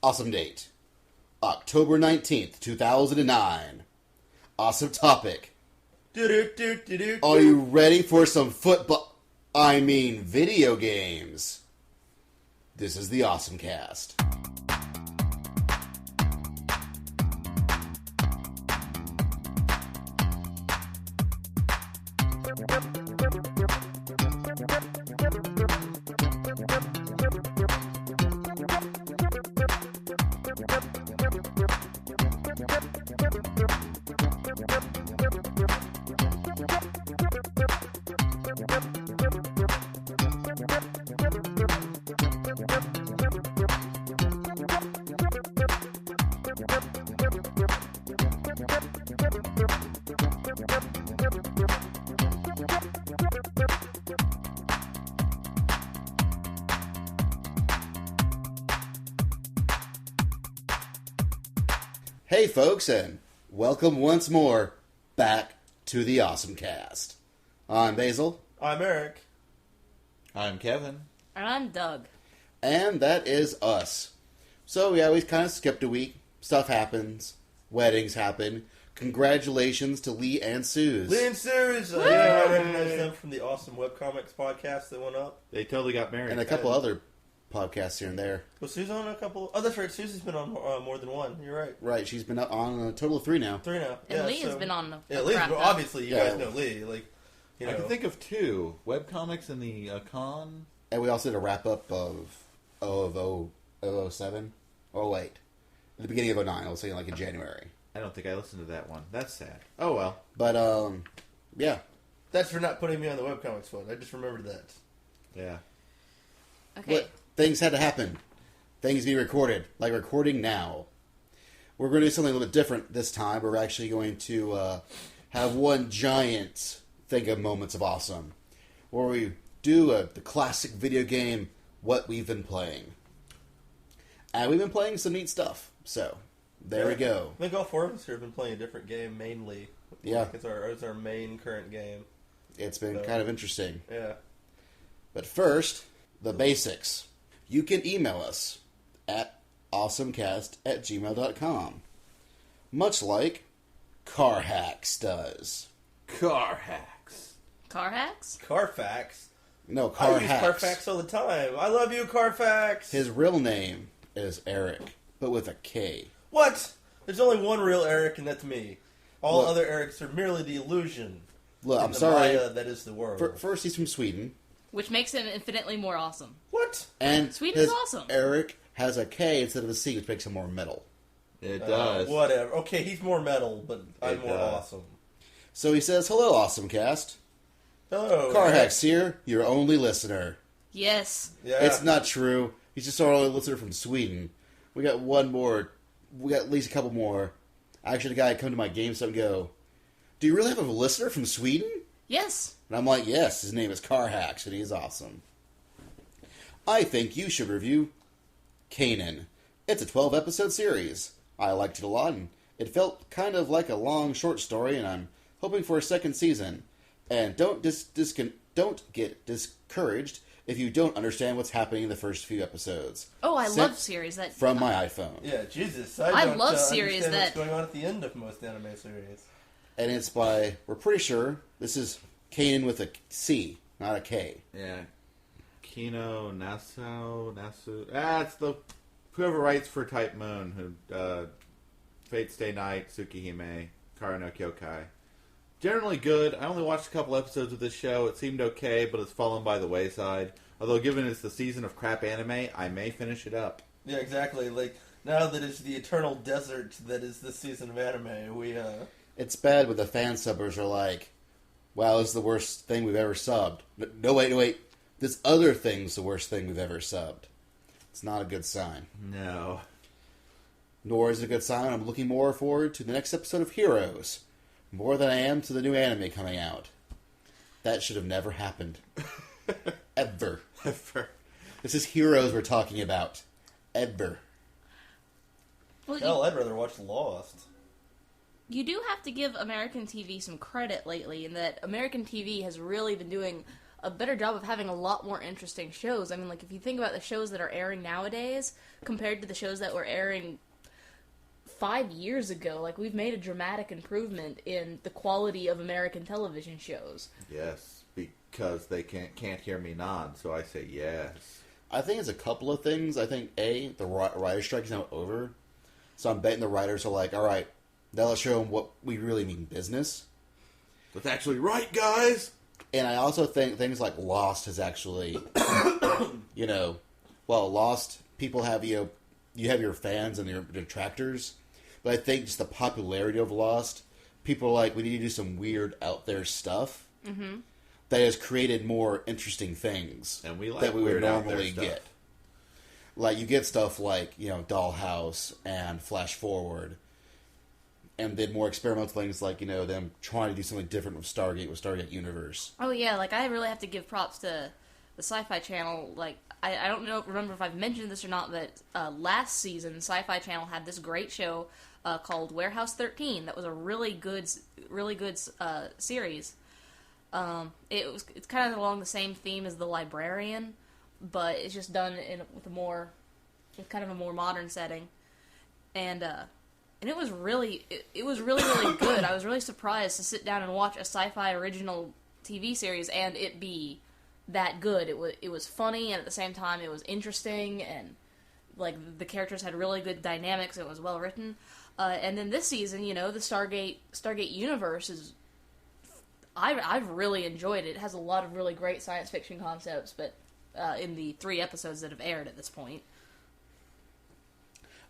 Awesome date, October 19th, 2009. Awesome topic. Are you ready for some video games? This is the OSMcast. Hey folks, and welcome once more back to the OSMcast. I'm Basil. I'm Eric. I'm Kevin. And I'm Doug. And that is us. So yeah, we kind of skipped a week. Stuff happens. Weddings happen. Congratulations to Lee and Suze. Lee and Suze! I recognize them from the Awesome Webcomics podcast that went up. They totally got married. And a couple other podcasts here and there. Was Suze on a couple? Oh, that's right. Susie's been on more than one. You're right. Right, she's been on a total of 3 now. 3 now. And Lee has been on a Yeah, Lee, obviously you guys know Lee. I can think of 2. Webcomics and the con. And we also did a wrap-up of 07. Oh, wait. At the beginning of 09. I was saying like in January. I don't think I listened to that one. That's sad. Oh, well. But, yeah. That's for not putting me on the Webcomics one. I just remembered that. Yeah. Okay. But things had to happen. Things be recorded. Like recording now. We're going to do something a little bit different this time. We're actually going to have one giant thing of Moments of Awesome. Where we do the classic video game, What We've Been Playing. And we've been playing some neat stuff. So, there we go. I think all 4 of us here have been playing a different game mainly. Yeah. Like it's our main current game. It's been kind of interesting. Yeah. But first, the basics. You can email us at awesomecast@gmail.com. Much like Car Hacks does. Car hacks. Car hacks? Carfax? No, Car I use Hacks. Carfax all the time. I love you, Carfax! His real name is Eric, but with a K. What? There's only one real Eric, and that's me. All Look, other Erics are merely the illusion. Look, in I'm the sorry. Maya that is the world. First, he's from Sweden. Which makes him infinitely more awesome. What? And Sweden's his awesome. Eric has a K instead of a C, which makes him more metal. It does. Whatever. Okay, he's more metal, but I'm more awesome. So he says, "Hello, AwesomeCast. Hello. Car Eric. Hacks here, your only listener." Yes. Yeah. It's not true. He's just our only listener from Sweden. We got one more. We got at least a couple more. Actually, the guy come to my GameStop and go, "Do you really have a listener from Sweden?" Yes. And I'm like, "Yes, his name is Car Hacks, and he's awesome." I think you should review Kanan. It's a 12-episode series. I liked it a lot, and it felt kind of like a long, short story, and I'm hoping for a second season. And don't get discouraged if you don't understand what's happening in the first few episodes. Oh, I Sent love series that... from my iPhone. Yeah, Jesus. I don't love series understand that... what's going on at the end of most anime series. And it's by, we're pretty sure, this is Kanan with a C, not a K. Yeah. Kino, Nasu. It's the whoever writes for Type Moon, who Fate Stay Night, Tsukihime, Kara no Kyokai. Generally good. I only watched a couple episodes of this show. It seemed okay, but it's fallen by the wayside. Although, given it's the season of crap anime, I may finish it up. Yeah, exactly. Like, now that it's the eternal desert that is this season of anime, It's bad when the fan subbers are like, "Wow, this is the worst thing we've ever subbed." No, wait. This other thing's the worst thing we've ever subbed. It's not a good sign. No. Nor is it a good sign I'm looking more forward to the next episode of Heroes. More than I am to the new anime coming out. That should have never happened. Ever. This is Heroes we're talking about. Ever. Well, hell, I'd rather watch Lost. you do have to give American TV some credit lately in that American TV has really been doing a better job of having a lot more interesting shows. I mean, like, if you think about the shows that are airing nowadays compared to the shows that were airing 5 years ago, like, we've made a dramatic improvement in the quality of American television shows. Yes, because they can't hear me nod, so I say yes. I think it's a couple of things. I think, A, the writer strike is now over. So I'm betting the writers are like, all right, now let's show them what we really mean business. That's actually right, guys! And I also think things like Lost has actually, Lost, people have, you have your fans and your detractors. But I think just the popularity of Lost, people are like, we need to do some weird out there stuff. Mm-hmm. That has created more interesting things and we like that we would weird out there normally stuff. get. Like, you get stuff like, Dollhouse and Flash Forward. And then more experimental things like, them trying to do something different with Stargate Universe. Oh, yeah, like, I really have to give props to the Sci-Fi Channel. Like, I don't remember if I've mentioned this or not, but last season, Sci-Fi Channel had this great show called Warehouse 13 that was a really good series. It's kind of along the same theme as The Librarian, but it's just done with kind of a more modern setting, and it was really really good. I was really surprised to sit down and watch a sci-fi original TV series and it be that good. It was funny, and at the same time it was interesting, and like the characters had really good dynamics. It was well written, and then this season, the Stargate universe is. I've really enjoyed it. It has a lot of really great science fiction concepts, but in the 3 episodes that have aired at this point.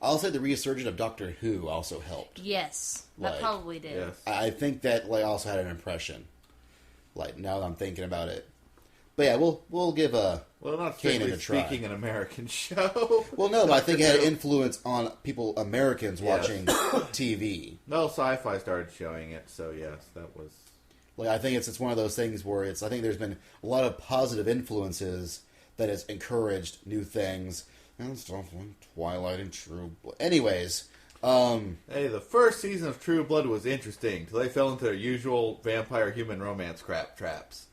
I'll say the resurgence of Doctor Who also helped. Yes, that probably did. Yes. I think that also had an impression. Like, now that I'm thinking about it. But yeah, we'll give not Kanan a try. speaking an American show. Well, no, but I think it had influence on Americans Yes. watching TV. No, Sci-Fi started showing it, so yes, that was... Like, I think it's one of those things where I think there's been a lot of positive influences that has encouraged new things. And stuff like Twilight and True Blood. Anyways, Hey, the first season of True Blood was interesting, till they fell into their usual vampire-human romance crap traps.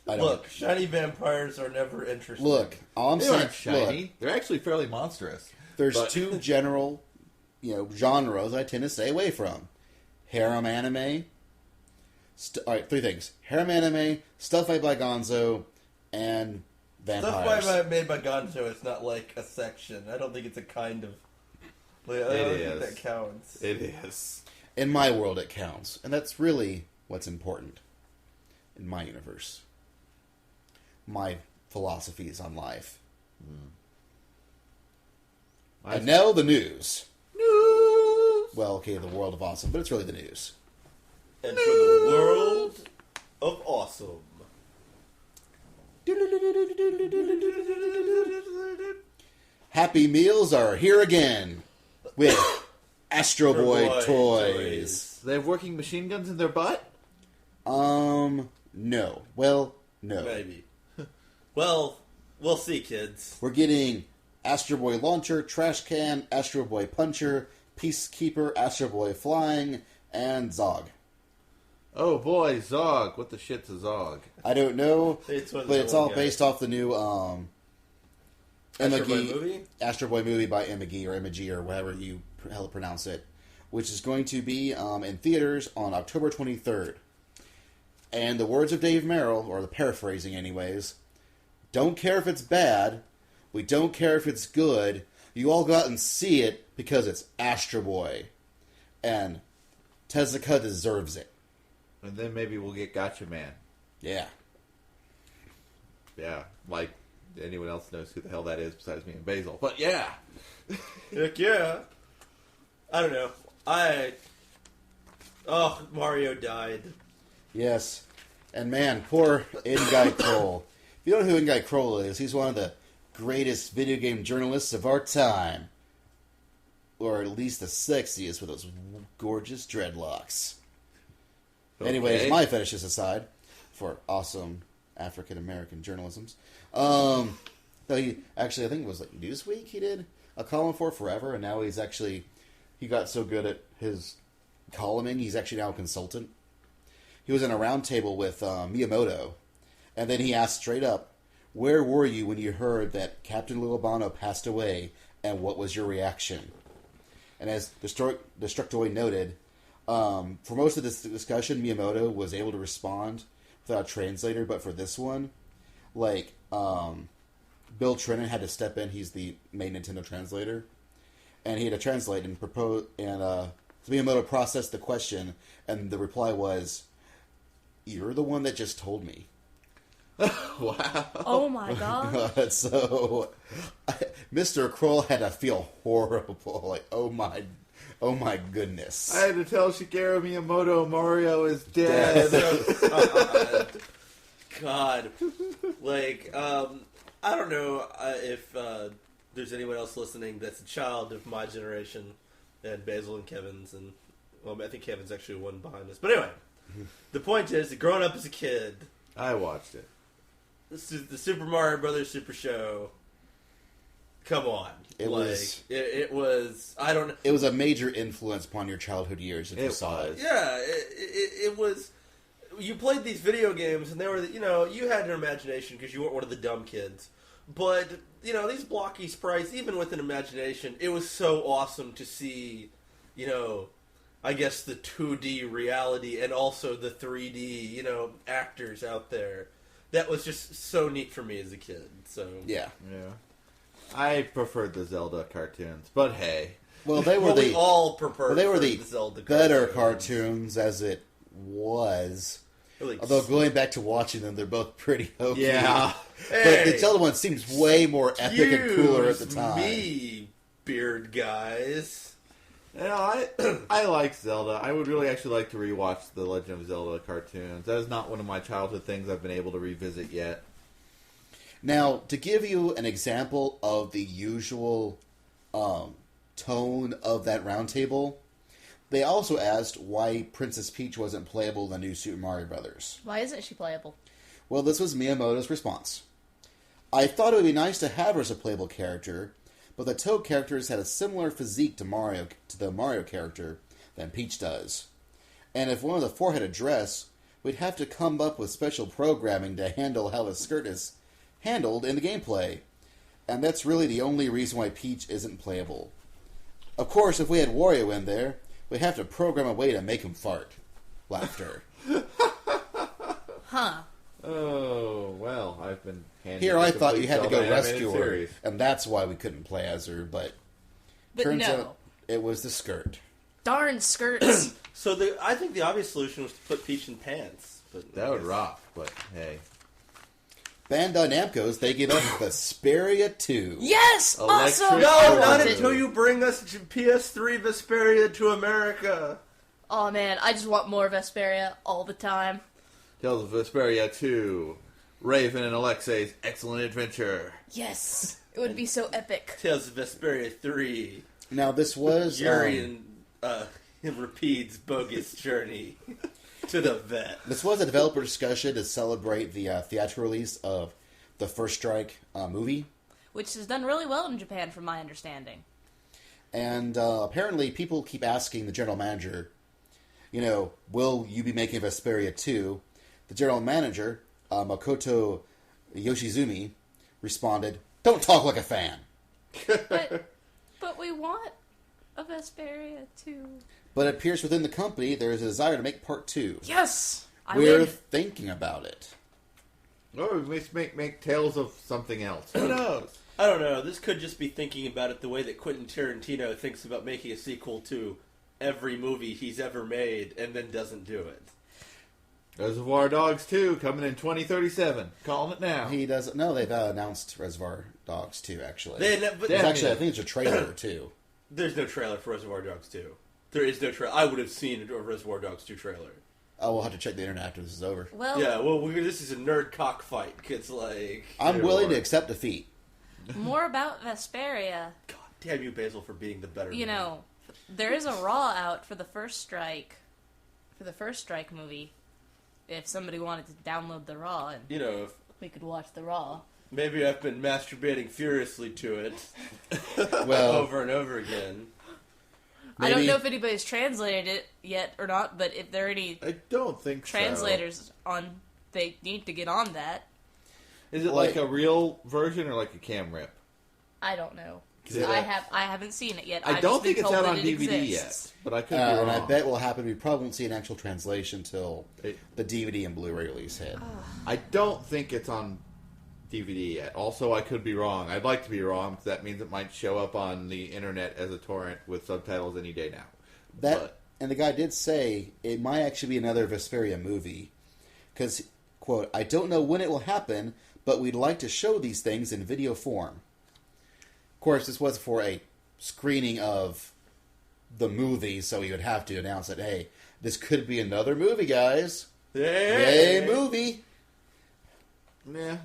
Look, shiny vampires are never interesting. Look, all I'm They saying, aren't shiny. look, They're actually fairly monstrous. there's But- two general, genres I tend to stay away from. Harem anime. Alright, 3 things. Harem anime, stuff made by Gonzo, and vampires. Stuff made by Gonzo is not like a section. I don't think it's a kind of... I don't think that counts. It is. In my world, it counts. And that's really what's important in my universe. My philosophies on life. And now the news. News! Well, okay, the world of awesome, but it's really the news. And for the world of awesome. Happy Meals are here again with Astro Boy Boy toys. They have working machine guns in their butt? No. Well, no. Maybe. Well, we'll see, kids. We're getting Astro Boy Launcher, Trash Can, Astro Boy Puncher, Peacekeeper, Astro Boy Flying, and Zog. Oh boy, Zog. What the shit's a Zog? I don't know, It's one of but the it's old all guys. based off the new Astro Boy Imagi- movie? Astro Boy movie by Imagi or whatever you hell pronounce it, which is going to be in theaters on October 23rd. And the words of Dave Merrill, or the paraphrasing anyways, don't care if it's bad, we don't care if it's good, you all go out and see it because it's Astro Boy. And Tezuka deserves it. And then maybe we'll get Gotcha Man. Yeah. Yeah, like anyone else knows who the hell that is besides me and Basil. But yeah. Heck yeah. I don't know. Mario died. Yes. And man, poor Ingai Kroll. If you don't know who Ingai Kroll is, he's one of the greatest video game journalists of our time. Or at least the sexiest with those gorgeous dreadlocks. Okay. Anyways, my fetishes aside, for awesome African-American journalisms. No, he actually, I think it was like Newsweek he did a column for forever, and now he got so good at his columning, he's actually now a consultant. He was in a round table with Miyamoto, And then he asked straight up, "Where were you when you heard that Captain Lulabano passed away, and what was your reaction?" And as Destructoid noted, for most of this discussion, Miyamoto was able to respond without a translator, but for this one, like, Bill Trennan had to step in. He's the main Nintendo translator. And he had to translate and propose, and so Miyamoto processed the question, and the reply was, "You're the one that just told me." Wow. Oh my god. So, Mr. Kroll had to feel horrible. Like, oh my goodness. I had to tell Shigeru Miyamoto Mario is dead. God. Like, I don't know if there's anyone else listening that's a child of my generation, and Basil and Kevin's, and, well, I think Kevin's actually one behind us. But anyway, the point is, that growing up as a kid, I watched it. this is the Super Mario Brothers Super Show. Come on. It was I don't know. It was a major influence upon your childhood years if you saw it. Yeah, it was. You played these video games, and they were, you had an imagination because you weren't one of the dumb kids. But, these blocky sprites, even with an imagination, it was so awesome to see, I guess the 2D reality and also the 3D, actors out there. That was just so neat for me as a kid. So Yeah. I preferred the Zelda cartoons, but hey. Well, they were we all preferred they were the Zelda better cartoons as it was. Like, Although going back to watching them, they're both pretty okay. Yeah. But the Zelda one seems way more epic and cooler at the time. Me, beard guys. I like Zelda. I would really actually like to rewatch the Legend of Zelda cartoons. That is not one of my childhood things I've been able to revisit yet. Now, to give you an example of the usual tone of that roundtable, they also asked why Princess Peach wasn't playable in the new Super Mario Brothers. Why isn't she playable? Well, this was Miyamoto's response. "I thought it would be nice to have her as a playable character, but the Toad characters had a similar physique to the Mario character than Peach does. And if one of the four had a dress, we'd have to come up with special programming to handle how the skirt is handled in the gameplay. And that's really the only reason why Peach isn't playable. Of course, if we had Wario in there, we'd have to program a way to make him fart." Laughter. Huh. Oh, well, I've been handed Here the I thought you complete had to go Zelda animated rescue her, series. and that's why we couldn't play as her, but turns no. out it was the skirt. Darn skirts. So I think the obvious solution was to put Peach in pants. But That would rock, but hey. Bandai Namco's taking up Vesperia 2. Yes! Electric Awesome! No, I not want it. until you bring us PS3 Vesperia to America. Oh man, I just want more Vesperia all the time. Tales of Vesperia 2. Raven and Alexei's Excellent Adventure. Yes! It would be so epic. Tales of Vesperia 3. Now, this was... Yuri and Rapide's bogus journey to the vet. This was a developer discussion to celebrate the theatrical release of the First Strike movie. Which has done really well in Japan, from my understanding. And apparently people keep asking the general manager, will you be making Vesperia 2? The general manager, Makoto Yoshizumi, responded, "Don't talk like a fan." But we want a Vesperia too. But it appears within the company there is a desire to make part 2. Yes! We're win. thinking about it. Or we make Tales of something else. Who knows? I don't know. This could just be thinking about it the way that Quentin Tarantino thinks about making a sequel to every movie he's ever made and then doesn't do it. Reservoir Dogs 2 coming in 2037. Calling it now. He doesn't. No, they've announced Reservoir Dogs 2, actually. But It's actually, I think it's a trailer, too. there's no trailer for Reservoir Dogs 2. There is no trailer. I would have seen a Reservoir Dogs 2 trailer. Oh, we'll have to check the internet after this is over. Well, Yeah, well, this is a nerd cockfight. It's like... I'm willing to accept defeat. more about Vesperia. God damn you, Basil, for being the better man. There is a Raw out for the First Strike movie. If somebody wanted to download the Raw, and If we could watch the Raw. maybe I've been masturbating furiously to it Well, over and over again. I don't Maybe- know if anybody's translated it yet or not, but if there are any I don't think translators on they need to get on that. Is it like a real version or like a cam rip? I don't know. Yeah. I haven't seen it yet. I I've don't just been think it's told out that on it DVD exists. yet, but I could be wrong. And I bet what will happen, we probably won't see an actual translation till the DVD and Blu-ray release hit. I don't think it's on DVD yet. Also, I could be wrong. I'd like to be wrong, because that means it might show up on the internet as a torrent with subtitles any day now. And the guy did say it might actually be another Vesperia movie. Because, quote, I don't know when it will happen, but we'd like to show these things in video form. Of course, this was for a screening of the movie, so he would have to announce that, hey, this could be another movie, guys. Yay, movie! Yeah.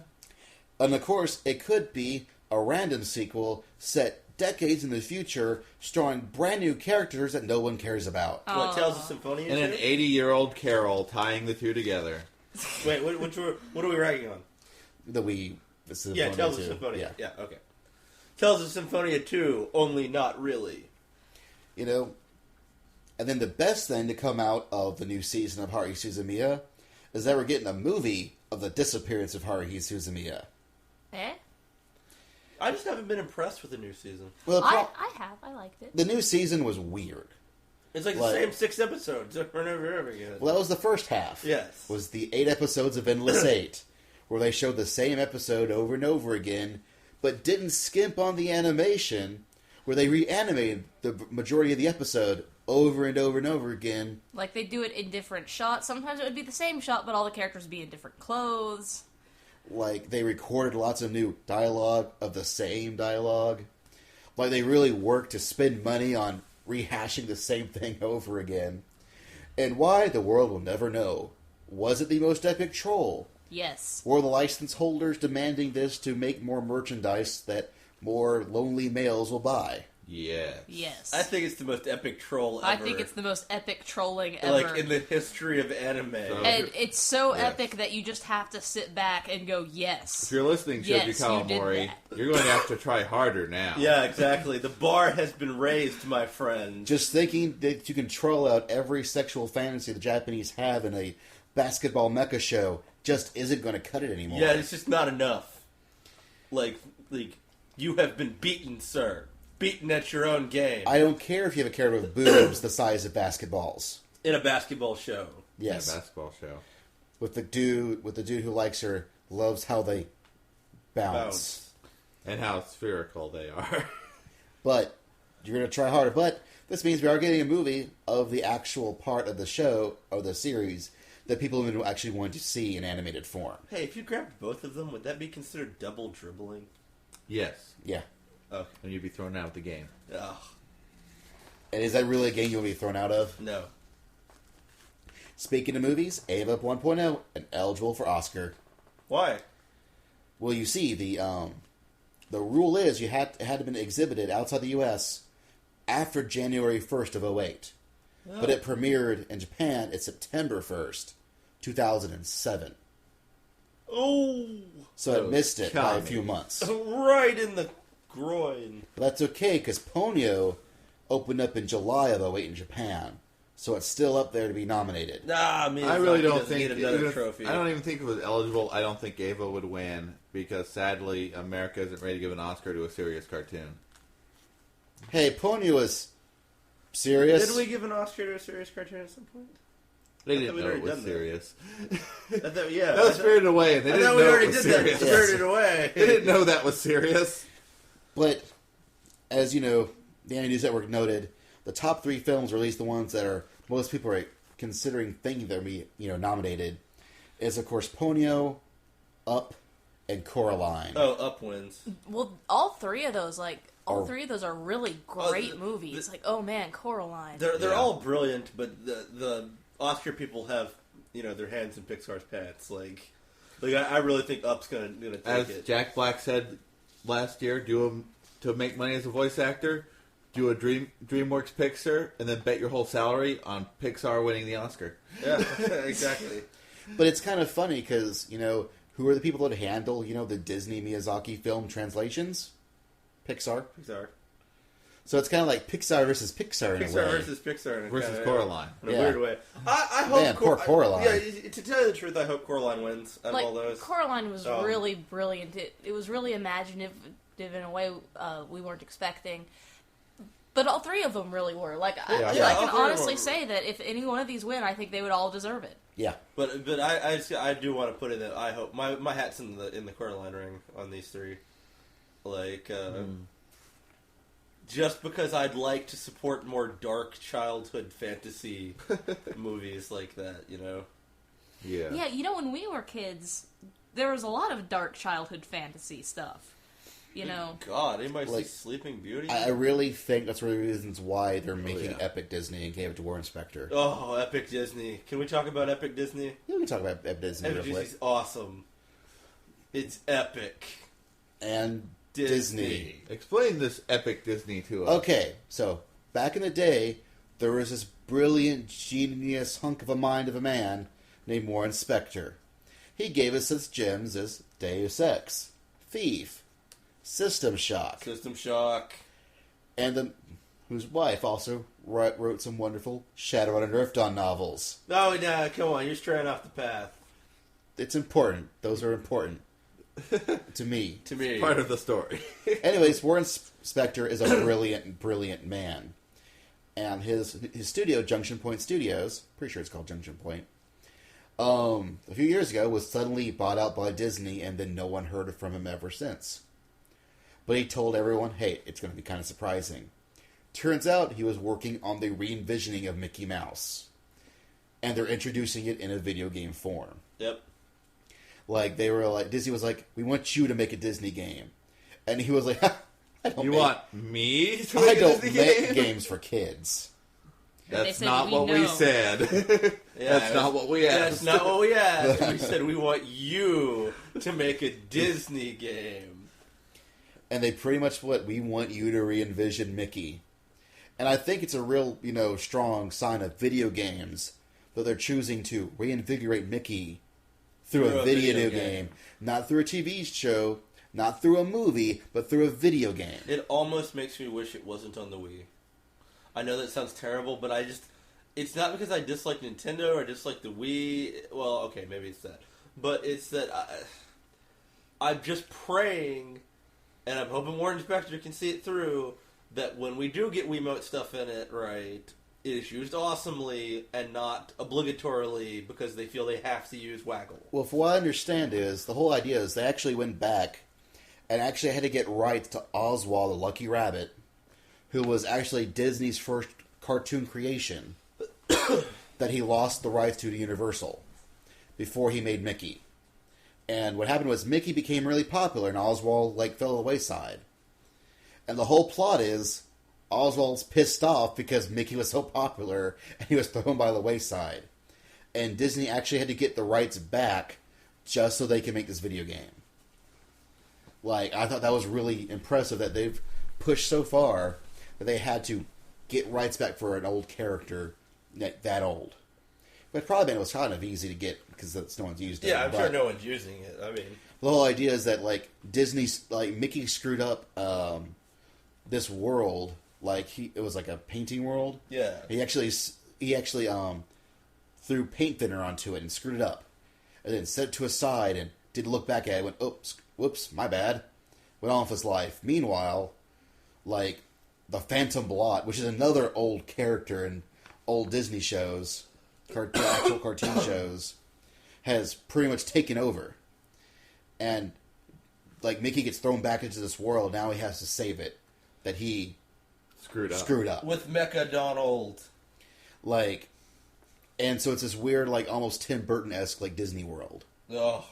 And of course, it could be a random sequel set decades in the future, starring brand new characters that no one cares about. What, Tales of Symphonia? And an 80-year-old Carol tying the two together. Wait, what are we ranking on? Tales of Symphonia. Yeah, okay. Tales of Symphonia 2, only not really. You know, and then the best thing to come out of the new season of Haruhi Suzumiya is that we're getting a movie of the disappearance of Haruhi Suzumiya. Eh? I just haven't been impressed with the new season. Well, I have. I liked it. the new season was weird. It's like the same 6 episodes over and over again. Well, that was the first half. Yes. Was the 8 episodes of Endless 8, where they showed the same episode over and over again, but didn't skimp on the animation, where they reanimated the majority of the episode over and over and over again. Like, they do it in different shots. Sometimes it would be the same shot, but all the characters would be in different clothes. Like, they recorded lots of new dialogue of the same dialogue. Like, they really worked to spend money on rehashing the same thing over again. And why, the world will never know. Was it the most epic troll? Yes. Were the license holders demanding this to make more merchandise that more lonely males will buy? Yes. I think it's the most epic troll ever. I think it's the most epic trolling ever. Like, in the history of anime. And it's so epic that you just have to sit back and go, yes. If you're listening, Shoji Kawamori, you're going to have to try harder now. Yeah, exactly. The bar has been raised, my friend. Just thinking that you can troll out every sexual fantasy the Japanese have in a basketball mecha show just isn't going to cut it anymore. Yeah, it's just not enough. Like, you have been beaten, sir. Beaten at your own game. I don't care if you have a character with boobs the size of basketballs. In a basketball show. Yes. In a basketball show. With the dude who likes her, loves how they bounce. And how spherical they are. But you're going to try harder. But this means we are getting a movie of the actual part of the show, or the series, that people actually want to see in animated form. Hey, if you grabbed both of them, would that be considered double dribbling? Yes. Yeah. Okay. And you'd be thrown out of the game. Ugh. And is that really a game you'll be thrown out of? No. Speaking of movies, Ava 1.0 and eligible for Oscar. Why? Well, you see, the rule is you had to have been exhibited outside the U.S. after January 1st of 2008. Oh. But it premiered in Japan at September 1st, 2007. Oh! So it missed it by a few months. Right in the groin. But that's okay, because Ponyo opened up in July of 2008 in Japan. So it's still up there to be nominated. Nah, I mean, I really don't think think another trophy. I don't even think it was eligible. I don't think Ava would win because sadly America isn't ready to give an Oscar to a serious cartoon. Hey, Ponyo is serious. Did we give an Oscar to a serious cartoon at some point? They didn't know it was serious. Yeah, that was Spirited Away, and they didn't know it was serious. Spirited Away. They didn't know that was serious. But, as you know, the Anime News Network noted, the top 3 films, or at least the ones that are most people are considering thinking they'll be, nominated, is of course Ponyo, Up, and Coraline. Oh, Up wins. Well, all three of those, three of those are really great movies. Oh man, Coraline. They're all brilliant, but the Oscar people have their hands in Pixar's pants. Like I really think Up's gonna take As it. Jack Black said last year, to make money as a voice actor, do a DreamWorks Pixar, and then bet your whole salary on Pixar winning the Oscar. Yeah, exactly. But it's kind of funny because, who are the people that handle, the Disney Miyazaki film translations? Pixar. So it's kind of like Pixar versus Pixar in a way. Pixar versus Pixar. Versus Coraline. In a weird way. I hope... Man, poor Coraline. Yeah, to tell you the truth, I hope Coraline wins out of all those. Coraline was really brilliant. It was really imaginative in a way we weren't expecting. But all three of them really were. I can honestly say that if any one of these win, I think they would all deserve it. Yeah. But I do want to put in that I hope my hat's in the Coraline ring on these three. Just because I'd like to support more dark childhood fantasy movies like that, you know? Yeah. Yeah, when we were kids, there was a lot of dark childhood fantasy stuff. God, anybody see Sleeping Beauty? I really think that's one of the reasons why they're making Epic Disney and gave it to Warren Spector. Oh, Epic Disney. Can we talk about Epic Disney? Yeah, we can talk about Epic Disney Epic real quick. Disney's awesome. It's epic. And Disney. Explain this Epic Disney to us. Okay, so back in the day, there was this brilliant, genius hunk of a mind of a man named Warren Spector. He gave us such gems as Deus Ex, Thief, System Shock, and whose wife also wrote some wonderful Shadowrun and Earth Dawn novels. Oh, no, come on, you're straying off the path. It's important. Those are important. To me. To me. Part of the story. Anyways, Warren Spector is a brilliant man. And his studio, Junction Point Studios, pretty sure it's called Junction Point, a few years ago was suddenly bought out by Disney, and then no one heard from him ever since. But he told everyone, hey, it's going to be kind of surprising. Turns out he was working on the re-envisioning of Mickey Mouse. And they're introducing it in a video game form. Yep. Disney was like, we want you to make a Disney game. And he was like, I don't make games for kids. That's not what we said. That's not what we asked. That's not what we asked. We said we want you to make a Disney game. And they pretty much we want you to re-envision Mickey. And I think it's a real, strong sign of video games that they're choosing to reinvigorate Mickey through a video game. Not through a TV show, not through a movie, but through a video game. It almost makes me wish it wasn't on the Wii. I know that sounds terrible, but it's not because I dislike Nintendo or dislike the Wii. Well, okay, maybe it's that. But it's that I'm just praying, and I'm hoping Warren Spector can see it through, that when we do get Wiimote stuff in it, right, it is used awesomely and not obligatorily because they feel they have to use Waggle. Well, for what I understand is, the whole idea is they actually went back and actually had to get rights to Oswald the Lucky Rabbit, who was actually Disney's first cartoon creation, that he lost the rights to Universal before he made Mickey. And what happened was Mickey became really popular and Oswald fell to the wayside. And the whole plot is Oswald's pissed off because Mickey was so popular and he was thrown by the wayside. And Disney actually had to get the rights back just so they can make this video game. I thought that was really impressive that they've pushed so far that they had to get rights back for an old character that old. But probably it was kind of easy to get because no one's used it. Yeah, I'm sure no one's using it. I mean, the whole idea is that Disney's Mickey screwed up this world. It was a painting world. Yeah. He actually threw paint thinner onto it and screwed it up, and then set it to a side and didn't look back at it. Went, oops, whoops, my bad. Went on with his life. Meanwhile, the Phantom Blot, which is another old character in old Disney shows, actual cartoon shows, has pretty much taken over. And, Mickey gets thrown back into this world, now he has to save it. That he screwed up. With Mecha Donald. And so it's this weird, almost Tim Burton-esque, Disney World. Oh.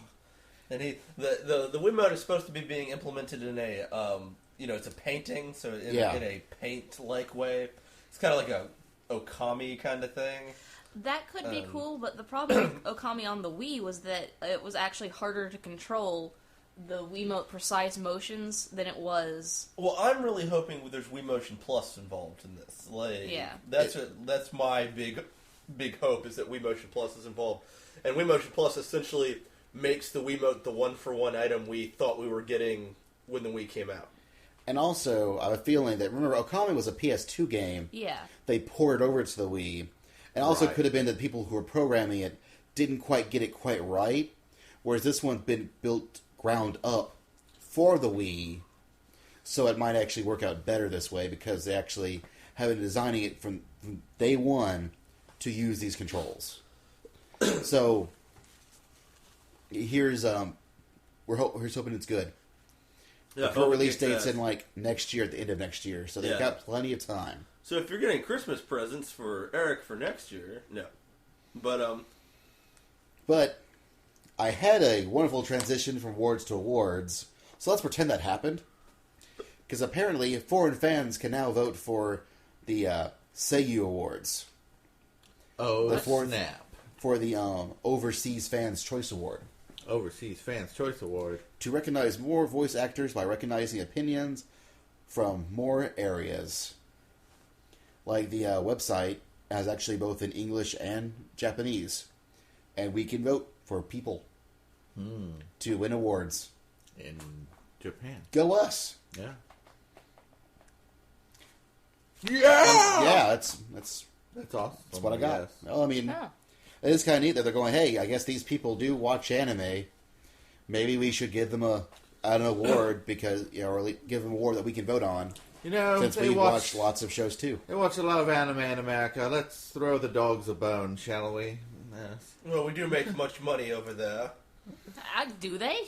And the Wiimote is supposed to be being implemented in a, it's a painting, so in a paint-like way. It's kind of like a Okami kind of thing. That could be cool, but the problem with Okami on the Wii was that it was actually harder to control the Wiimote precise motions than it was. Well, I'm really hoping there's Wiimotion Plus involved in this. That's my big hope is that Wiimotion Plus is involved, and Wiimotion Plus essentially makes the Wiimote the one-for-one item we thought we were getting when the Wii came out. And also, I have a feeling that, remember, Okami was a PS2 game. Yeah. They ported over to the Wii. And also Right. could have been that people who were programming it didn't quite get it quite right. Whereas this one's been built ground up for the Wii. So it might actually work out better this way because they actually have been designing it from day one to use these controls. So here's here's hoping it's good. Yeah, The pro release hope it date's kicks in ass. like next year, at the end of next year, so they've Yeah. got plenty of time. So if you're getting Christmas presents for Eric for next year, no. But I had a wonderful transition from awards to awards, so let's pretend that happened. Because apparently, foreign fans can now vote for the Seiyu Awards Oh, Before- snap. for the Overseas Fans Choice Award. Overseas Fans Choice Award. To recognize more voice actors by recognizing opinions from more areas. Like the website has actually both in English and Japanese. And we can vote for people to win awards. In Japan. Go us! Yeah. Yeah, that's awesome. what I got. Yes. Well, I mean, Oh. it is kind of neat that they're going, hey, I guess these people do watch anime. Maybe we should give them an award because, or give them an award that we can vote on. You know, Since they we watch watch lots of shows too. They watch a lot of anime in America. Let's throw the dogs a bone, shall we? Yes. Well, we do make much money over there. Do they?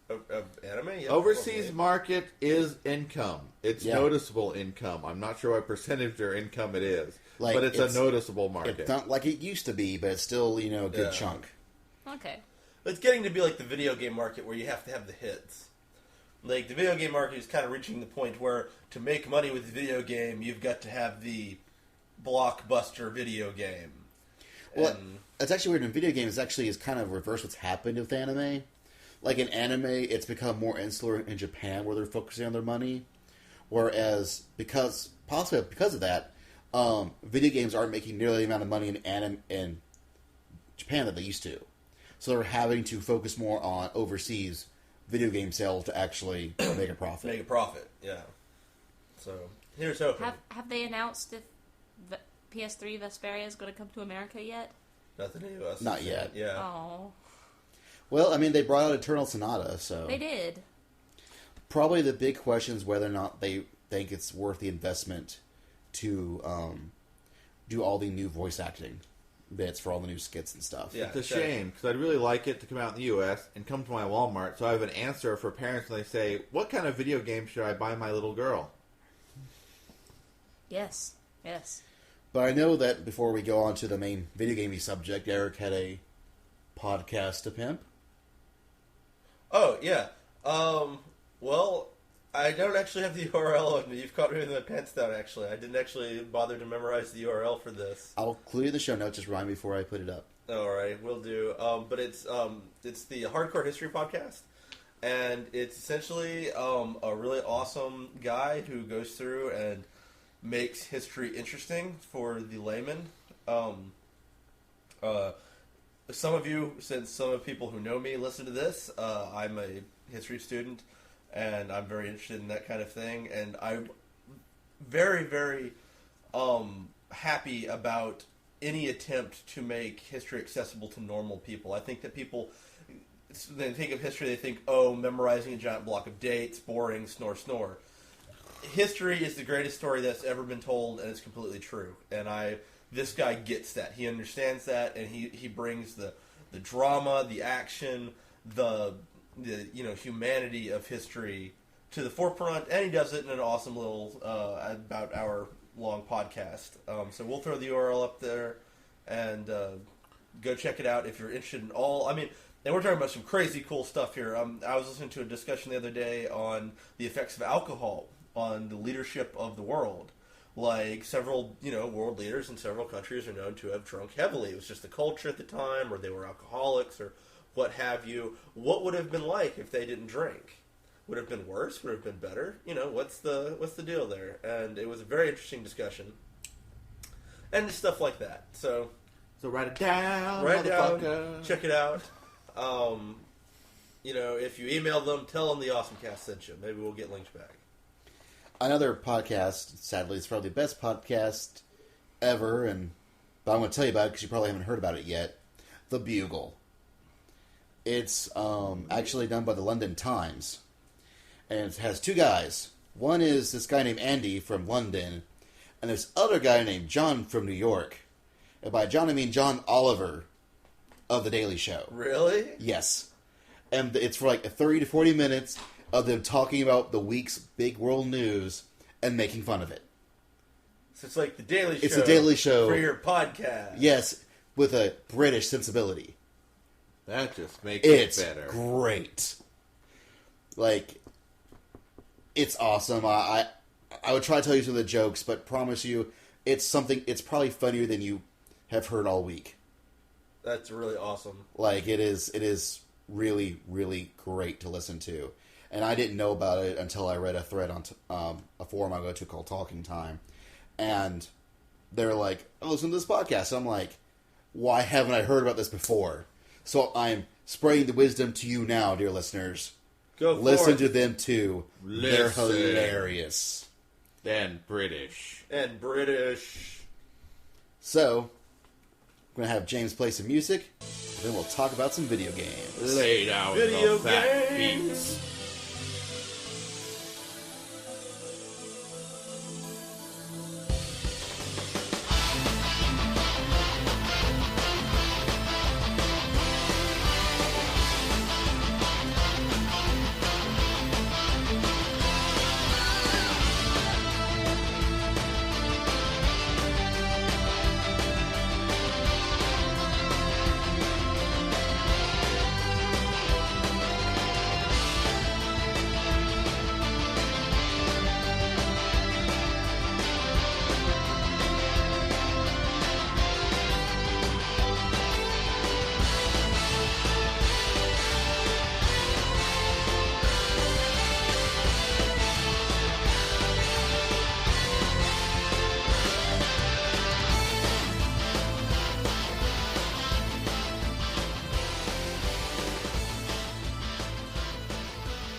Of anime? Yeah, Overseas probably. market is income. It's Yeah. noticeable income. I'm not sure what percentage or income it is, Like, but it's a it's- noticeable market. It's not like it used to be, but it's still, a good Yeah. chunk. Okay. It's getting to be like the video game market where you have to have the hits. Like, the video game market is kind of reaching the point where to make money with the video game, you've got to have the blockbuster video game. Well, And- it's actually weird. In video games, actually is kind of reverse what's happened with anime. Like in anime, it's become more insular in Japan, where they're focusing on their money. Whereas, possibly because of that, video games aren't making nearly the amount of money in Japan that they used to. So they're having to focus more on overseas video game sales to actually make a profit. make a profit, yeah. So, here's hoping. Have they announced if PS3 Vesperia is going to come to America yet? Nothing to us. Not yet. Yeah. Oh, Well, I mean, they brought out Eternal Sonata, so they did. probably the big question is whether or not they think it's worth the investment to do all the new voice acting bits for all the new skits and stuff. Yeah. It's a exactly. shame, because I'd really like it to come out in the U.S. and come to my Walmart, so I have an answer for parents when they say, what kind of video game should I buy my little girl? Yes. Yes. But I know that before we go on to the main video gaming subject, Eric had a podcast to pimp. Oh, yeah. Well, I don't actually have the URL on me. You've caught me with my pants down, actually. I didn't actually bother to memorize the URL for this. I'll include it in the show notes. Just remind me before I put it up. Alright, will do. But it's the Hardcore History Podcast. And it's essentially a really awesome guy who goes through and makes history interesting for the layman. Some of you, since some of the people who know me listen to this, I'm a history student, and I'm very interested in that kind of thing, and I'm very, very happy about any attempt to make history accessible to normal people. I think that people, they think of history, they think, oh, memorizing a giant block of dates, boring, snore, snore. History is the greatest story that's ever been told, and it's completely true. And this guy gets that. He understands that, and he brings the drama, the action, the humanity of history to the forefront, and he does it in an awesome little about hour long podcast. So we'll throw the URL up there, and go check it out if you're interested in all. I mean, and we're talking about some crazy cool stuff here. I was listening to a discussion the other day on the effects of alcohol on the leadership of the world. Like, several, world leaders in several countries are known to have drunk heavily. It was just the culture at the time, or they were alcoholics, or what have you. What would it have been like if they didn't drink? Would it have been worse? Would it have been better? What's the deal there? And it was a very interesting discussion. And stuff like that. So write it down, write it down, motherfucker. check it out. If you email them, tell them the OSMcast sent you. Maybe we'll get links back. another podcast. Sadly, it's probably the best podcast ever, but I'm going to tell you about it because you probably haven't heard about it yet. The Bugle. It's actually done by the London Times, and it has two guys. One is this guy named Andy from London, and this other guy named John from New York. And by John, I mean John Oliver of The Daily Show. Really? Yes. And it's for like 30 to 40 minutes of them talking about the week's big world news and making fun of it. So it's like The Daily Show. It's The Daily Show. For your podcast. Yes, with a British sensibility. That just makes It's it better. great. Like, it's awesome. I would try to tell you some of the jokes, but promise you, it's probably funnier than you have heard all week. That's really awesome. Like, it is really, really great to listen to. And I didn't know about it until I read a thread on a forum I go to called Talking Time. And they're like, oh, listen to this podcast. So I'm like, why haven't I heard about this before? So I'm spreading the wisdom to you now, dear listeners. Go Listen forth. to them too. They're Listen. hilarious. And British. And British. So, I'm going to have James play some music, then we'll talk about some video games. Lay down Video the fat games. beats.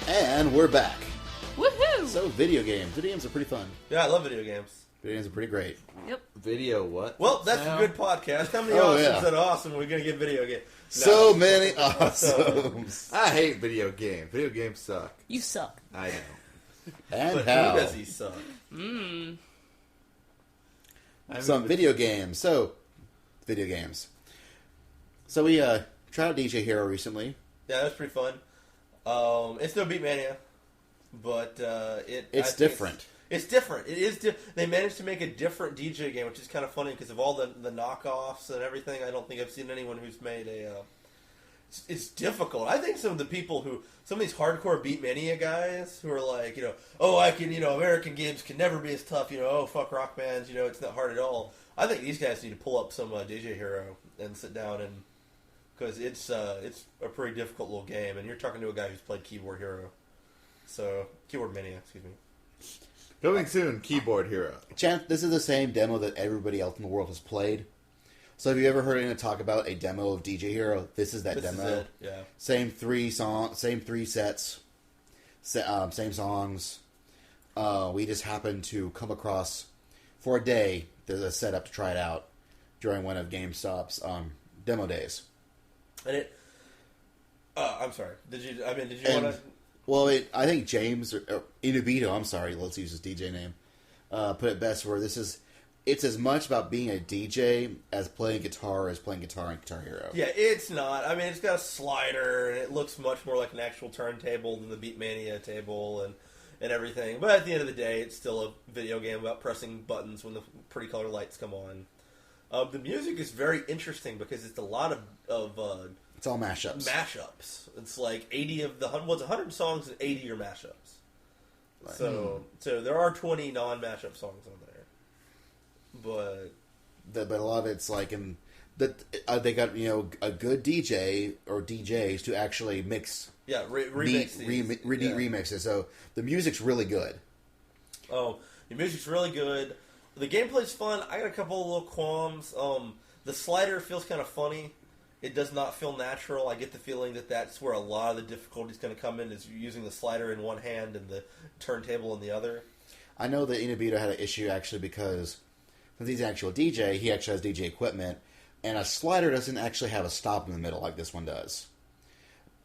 And we're back. Woohoo! So, video games. Video games are pretty fun. Yeah, I love video games. Video games are pretty great. Yep. Video what? Well, that's now? a good podcast. How many Oh, awesomes yeah. that awesome we're going to get video games? So many awesomes. I hate video games. Video games suck. You suck. I know. And But how? who does he suck? I Some mean, video games. So, video games. So we tried out DJ Hero recently. Yeah, that's pretty fun. It's no Beatmania, but It's different. It's different. It is. They managed to make a different DJ game, which is kind of funny because of all the knockoffs and everything. I don't think I've seen anyone who's made a. It's difficult. I think some of these hardcore Beatmania guys who are like, American games can never be as tough. Oh fuck rock bands. It's not hard at all. I think these guys need to pull up some DJ Hero and sit down and. Because it's a pretty difficult little game, and you're talking to a guy who's played Keyboard Hero. So, Keyboard Mania, excuse me. coming soon, Keyboard Hero. Chance, this is the same demo that everybody else in the world has played. So have you ever heard anyone talk about a demo of DJ Hero? This is that This demo. is it, yeah. Same three sets, same songs. We just happened to come across, for a day, there's a setup to try it out during one of GameStop's demo days. And it... I'm sorry. Did you want to... Well, I think James, or Inubito, I'm sorry, let's use his DJ name, put it best where it's as much about being a DJ as playing guitar in Guitar Hero. Yeah, it's not. I mean, it's got a slider, and it looks much more like an actual turntable than the Beatmania table and everything. But at the end of the day, it's still a video game about pressing buttons when the pretty color lights come on. The music is very interesting because it's a lot of It's all mashups. mashups. It's like 80 of the 100 songs and 80 are mashups. So there are 20 non-mashup songs on there, but a lot of it's like they got a good DJ or DJs to actually mix. yeah, remix these. Remixes. So the music's really good. Oh, the music's really good. The gameplay's fun. I got a couple of little qualms. The slider feels kind of funny. It does not feel natural. I get the feeling that that's where a lot of the difficulty is going to come in, is using the slider in one hand and the turntable in the other. I know that Inabito had an issue actually because since he's an actual DJ, he actually has DJ equipment, and a slider doesn't actually have a stop in the middle like this one does.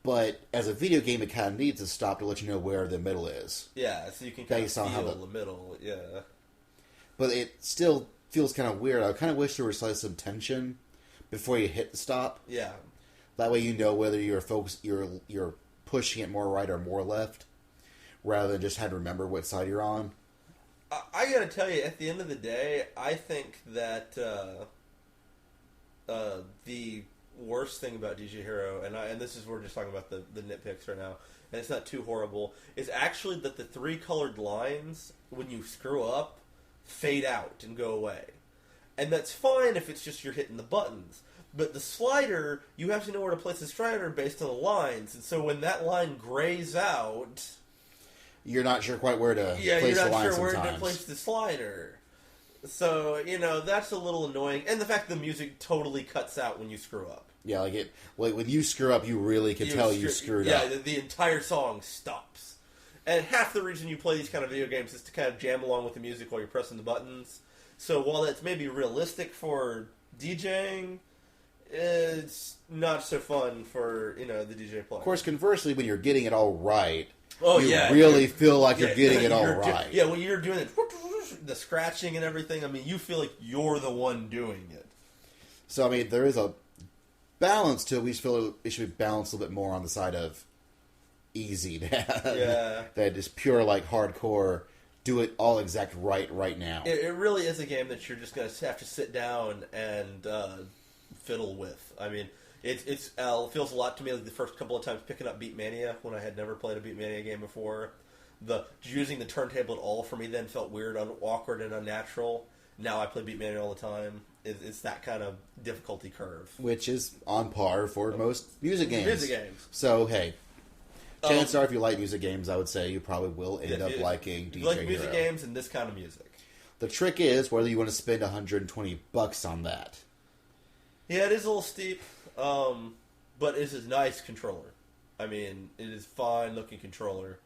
But as a video game, it kind of needs a stop to let you know where the middle is. Yeah, so you can kind of feel the middle, yeah. But it still feels kind of weird. I kind of wish there was some tension before you hit the stop. Yeah. That way you know whether you're you're pushing it more right or more left, rather than just have to remember what side you're on. I gotta tell you, at the end of the day, I think that the worst thing about DJ Hero, and this is we're just talking about the nitpicks right now, and it's not too horrible, is actually that the 3 colored lines, when you screw up, fade out and go away. And that's fine if it's just you're hitting the buttons. But the slider, you have to know where to place the slider based on the lines. And so when that line grays out... You're not sure quite where to place the line sometimes. Yeah, you're not sure where to place the slider. So, that's a little annoying. And the fact the music totally cuts out when you screw up. Yeah, when you screw up, you really can tell you screwed up. Yeah, the entire song stops. And half the reason you play these kind of video games is to kind of jam along with the music while you're pressing the buttons. So while that's maybe realistic for DJing, it's not so fun for, the DJ player. Of course, conversely, when you're getting it all right, you really feel like you're getting it all right. When you're doing the scratching and everything, you feel like you're the one doing it. So, there is a balance to it. We just feel it should be balanced a little bit more on the side of easy. That is pure, hardcore, do it all exact right now. It really is a game that you're just going to have to sit down and fiddle with. It feels a lot to me like the first couple of times picking up Beatmania when I had never played a Beatmania game before. Using the turntable at all for me then felt weird, awkward, and unnatural. Now I play Beatmania all the time. It's that kind of difficulty curve. Which is on par for most music games. So, hey, chances are if you like music games, I would say you probably will end up liking DJ Hero. You like music games and this kind of music. The trick is whether you want to spend $120 on that. Yeah, it is a little steep, but it's a nice controller. It is fine-looking controller.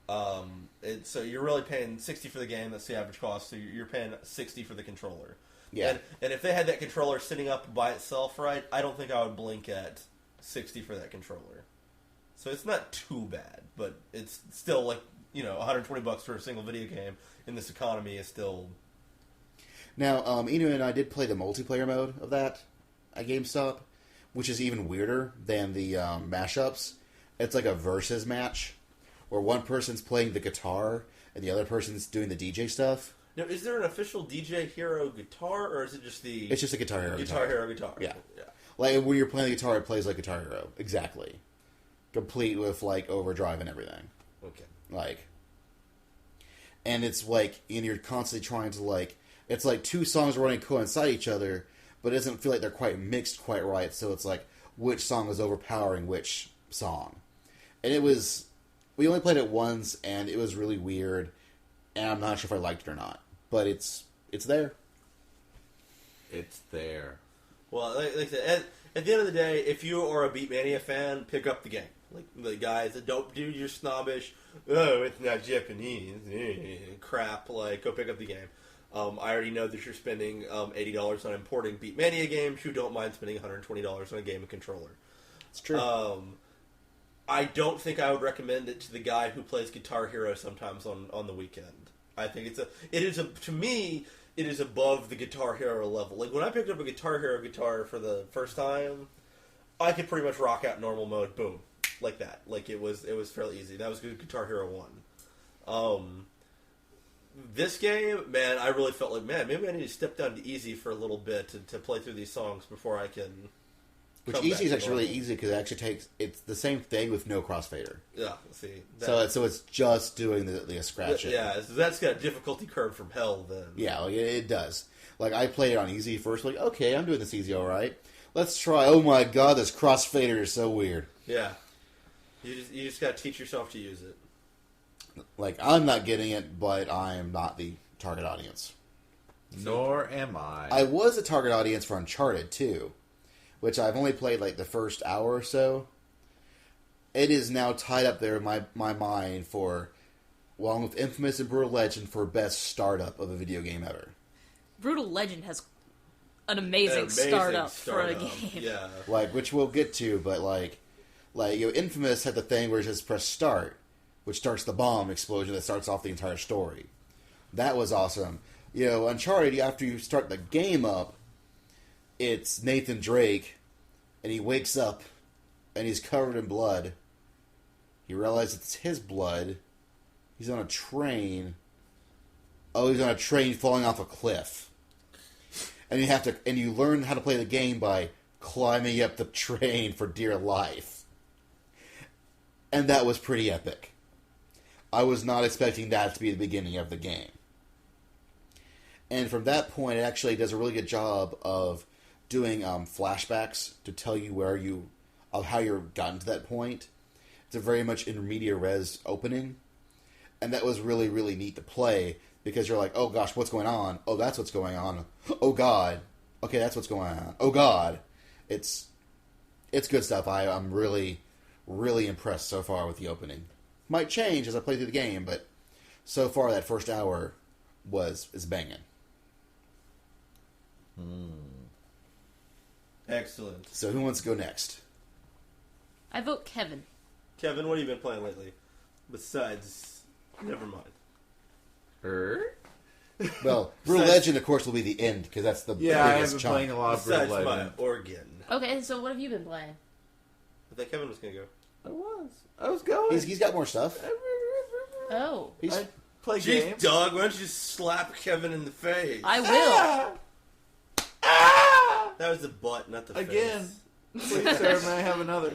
So you're really paying $60 for the game. That's the average cost. So you're paying $60 for the controller. Yeah. And if they had that controller sitting up by itself, right, I don't think I would blink at $60 for that controller. So it's not too bad, but it's still $120 for a single video game in this economy is still. Now, Inu and I did play the multiplayer mode of that at GameStop, which is even weirder than the mashups. It's like a versus match where one person's playing the guitar and the other person's doing the DJ stuff. Now, is there an official DJ Hero guitar, or is it just the... It's just a Guitar Hero guitar. Hero guitar. Yeah. Like, when you're playing the guitar, it plays like Guitar Hero. Exactly. Complete with, overdrive and everything. Okay. And it's and you're constantly trying to, it's like two songs running coincide each other, but it doesn't feel like they're quite mixed quite right, so it's which song is overpowering which song. And we only played it once, and it was really weird, and I'm not sure if I liked it or not. But it's there. It's there. Well, like I said, at the end of the day, if you are a Beatmania fan, pick up the game. The guys that don't do your snobbish, oh, it's not Japanese, crap, go pick up the game. I already know that you're spending $80 on importing Beatmania games. You don't mind spending $120 on a game and controller. It's true. I don't think I would recommend it to the guy who plays Guitar Hero sometimes on the weekend. I think to me, it is above the Guitar Hero level. When I picked up a Guitar Hero guitar for the first time, I could pretty much rock out normal mode, boom, like that. It was fairly easy. That was Guitar Hero 1. This game, man, I really felt maybe I need to step down to easy for a little bit to play through these songs before I can. Which easy is actually really easy because it actually it's the same thing with no crossfader. Yeah, see. So it's just doing the scratching. Yeah, so that's got a difficulty curve from hell then. Yeah, it does. I played it on easy first, okay, I'm doing this easy alright. Let's try, oh my god, this crossfader is so weird. Yeah. You just gotta teach yourself to use it. I'm not getting it, but I am not the target audience. Nor am I. I was a target audience for Uncharted, too. Which I've only played the first hour or so. It is now tied up there in my mind for along with Infamous and Brutal Legend for best startup of a video game ever. Brutal Legend has an amazing startup for a game. Yeah. Which we'll get to, but Infamous had the thing where it just press start, which starts the bomb explosion that starts off the entire story. That was awesome. Uncharted, after you start the game up, it's Nathan Drake, and he wakes up, and he's covered in blood. He realizes it's his blood. He's on a train. Oh, he's on a train falling off a cliff. And you learn how to play the game by climbing up the train for dear life. And that was pretty epic. I was not expecting that to be the beginning of the game. And from that point, it actually does a really good job of doing flashbacks to tell you of how you've gotten to that point. It's a very much intermediate res opening. And that was really, really neat to play, because you're like, oh gosh, what's going on? Oh, that's what's going on. Oh god. Okay, that's what's going on. Oh god. It's good stuff. I'm really, really impressed so far with the opening. Might change as I play through the game, but so far that first hour is banging. Excellent. So who wants to go next? I vote Kevin. Kevin, what have you been playing lately? Besides, never mind. Well, Brutal Legend, of course, will be the end, because that's the biggest I have been chunk. playing a lot of Brutal Besides Legend. my organ. Okay, so what have you been playing? I thought Kevin was going to go. I was going. He's got more stuff. Oh. I play Jeez, games. dog, why don't you just slap Kevin in the face? I will. That was the butt, not the Again. face. Please, sir, may I have another?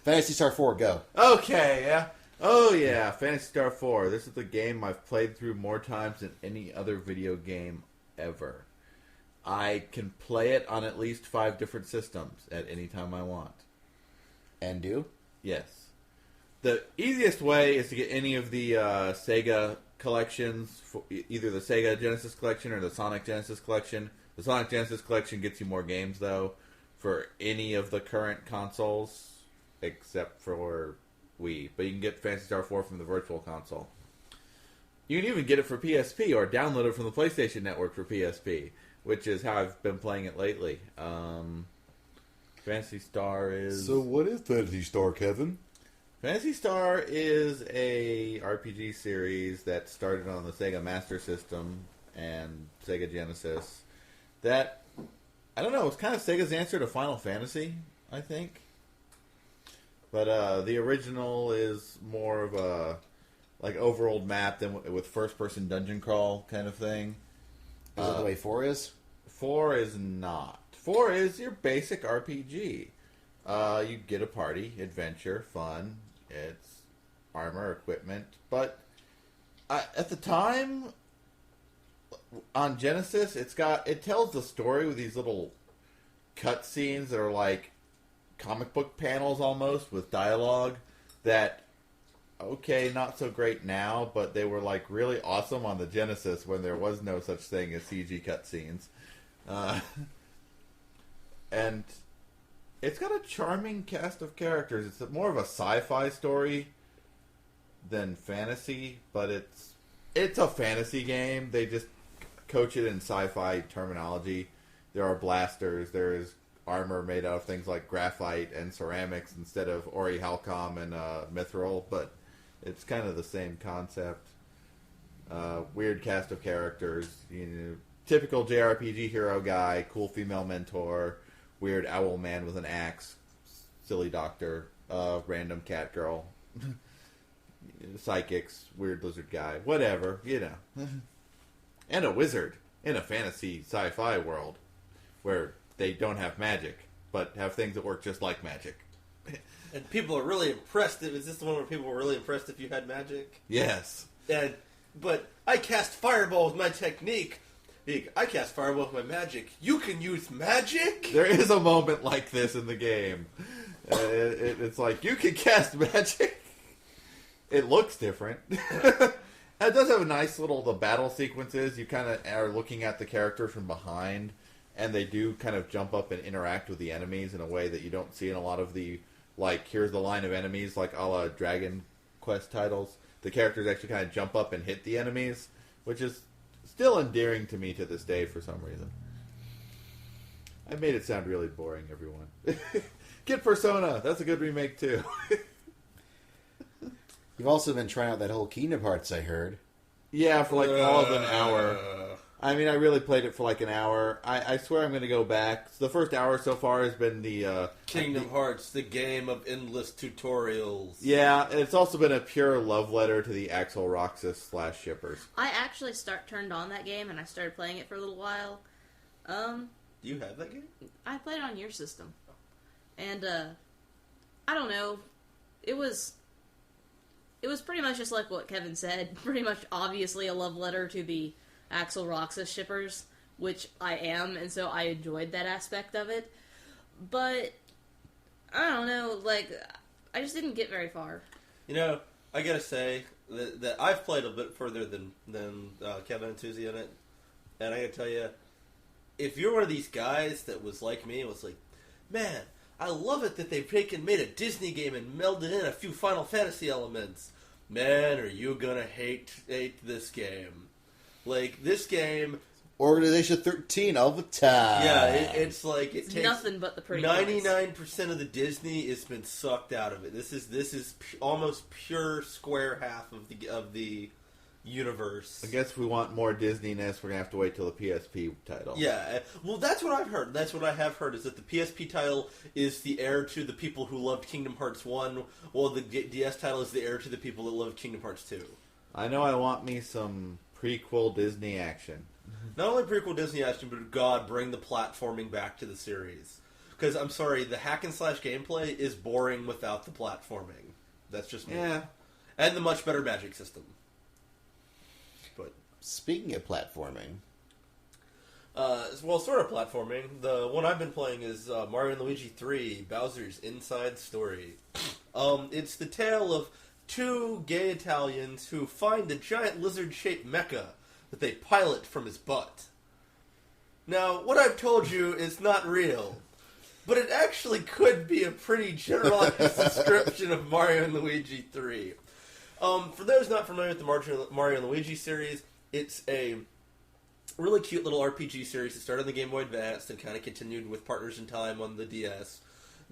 Phantasy Star IV, go. Okay, yeah. Oh, yeah, Phantasy Star IV. This is the game I've played through more times than any other video game ever. I can play it on at least 5 different systems at any time I want. And do? Yes. The easiest way is to get any of the Sega collections, either the Sega Genesis Collection or the Sonic Genesis Collection. The Sonic Genesis Collection gets you more games, though, for any of the current consoles, except for Wii. But you can get Phantasy Star 4 from the Virtual Console. You can even get it for PSP or download it from the PlayStation Network for PSP, which is how I've been playing it lately. Phantasy Star is... So what is Phantasy Star, Kevin? Phantasy Star is a RPG series that started on the Sega Master System and Sega Genesis. That, I don't know, it's kind of Sega's answer to Final Fantasy, I think. But the original is more of a overworld map than with first-person dungeon crawl kind of thing. Is that the way 4 is? 4 is not. 4 is your basic RPG. You get a party, adventure, fun. It's armor, equipment. But at the time, on Genesis, it tells the story with these little cutscenes that are like comic book panels almost with dialogue that, okay, not so great now, but they were like really awesome on the Genesis when there was no such thing as CG cutscenes. And it's got a charming cast of characters. It's more of a sci-fi story than fantasy, but it's a fantasy game. They just coach it in sci-fi terminology. There are blasters. There is armor made out of things like graphite and ceramics instead of Ori Halcom and Mithril, but it's kind of the same concept. Weird cast of characters. Typical JRPG hero guy, cool female mentor, weird owl man with an axe, silly doctor, random cat girl, psychics, weird lizard guy, whatever, and a wizard in a fantasy sci-fi world where they don't have magic, but have things that work just like magic. And people are really impressed. Is this the one where people were really impressed if you had magic? Yes. But I cast fireball with my technique. I cast fireball with my magic. You can use magic? There is a moment like this in the game. It's like, you can cast magic. It looks different. It does have a nice the battle sequences. You kind of are looking at the characters from behind, and they do kind of jump up and interact with the enemies in a way that you don't see in a lot of the, here's the line of enemies, like a la Dragon Quest titles. the characters actually kind of jump up and hit the enemies, which is still endearing to me to this day for some reason. I made it sound really boring, everyone. Get Persona! That's a good remake, too. You've also been trying out that whole Kingdom Hearts, I heard. Yeah, for like all of an hour. I mean, I really played it for like an hour. I swear I'm going to go back. So the first hour so far has been the... Kingdom Hearts, the game of endless tutorials. Yeah, it's also been a pure love letter to the Axel Roxas / shippers. I actually turned on that game and I started playing it for a little while. Do you have that game? I played it on your system. And, I don't know. It was pretty much just like what Kevin said. Pretty much obviously a love letter to the Axel Roxas shippers, which I am, and so I enjoyed that aspect of it. But, I don't know, like, I just didn't get very far. You know, I gotta say that I've played a bit further than Kevin and Susie in it. And I gotta tell you, if you're one of these guys that was like me, was like, man, I love it that they've made a Disney game and melded in a few Final Fantasy elements. Man, are you gonna hate this game. Like, this game... Organization 13 all the time. Yeah, it's like... It takes nothing but the pretty 99% of the Disney has been sucked out of it. This is almost pure square half of the universe. I guess if we want more Disney-ness, we're going to have to wait till the PSP title. Yeah, well, that's what I've heard. That's what I have heard, is that the PSP title is the heir to the people who loved Kingdom Hearts 1, while the DS title is the heir to the people that loved Kingdom Hearts 2. I know I want me some prequel Disney action. Not only prequel Disney action, but God, bring the platforming back to the series. Because, I'm sorry, the hack-and-slash gameplay is boring without the platforming. That's just me. Yeah. And the much better magic system. But Speaking of platforming... well, sort of platforming. The one I've been playing is Mario & Luigi 3, Bowser's Inside Story. It's the tale of two gay Italians who find a giant lizard-shaped mecha that they pilot from his butt. Now, what I've told you is not real, but it actually could be a pretty generalized description of Mario & Luigi 3. For those not familiar with the Mario & Luigi series, it's a really cute little RPG series that started on the Game Boy Advance and kind of continued with Partners in Time on the DS,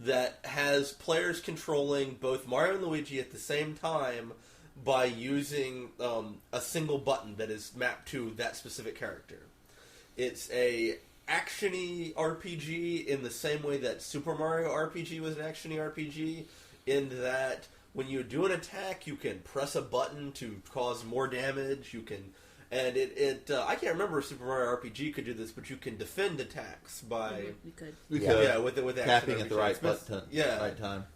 that has players controlling both Mario and Luigi at the same time by using a single button that is mapped to that specific character. It's a action-y RPG in the same way that Super Mario RPG was an action-y RPG, in that when you do an attack, you can press a button to cause more damage. You can, and I can't remember if Super Mario RPG could do this, but you can defend attacks by You could. We Yeah. could. yeah with Tapping action at the right RPGs. button. Yeah. Right time.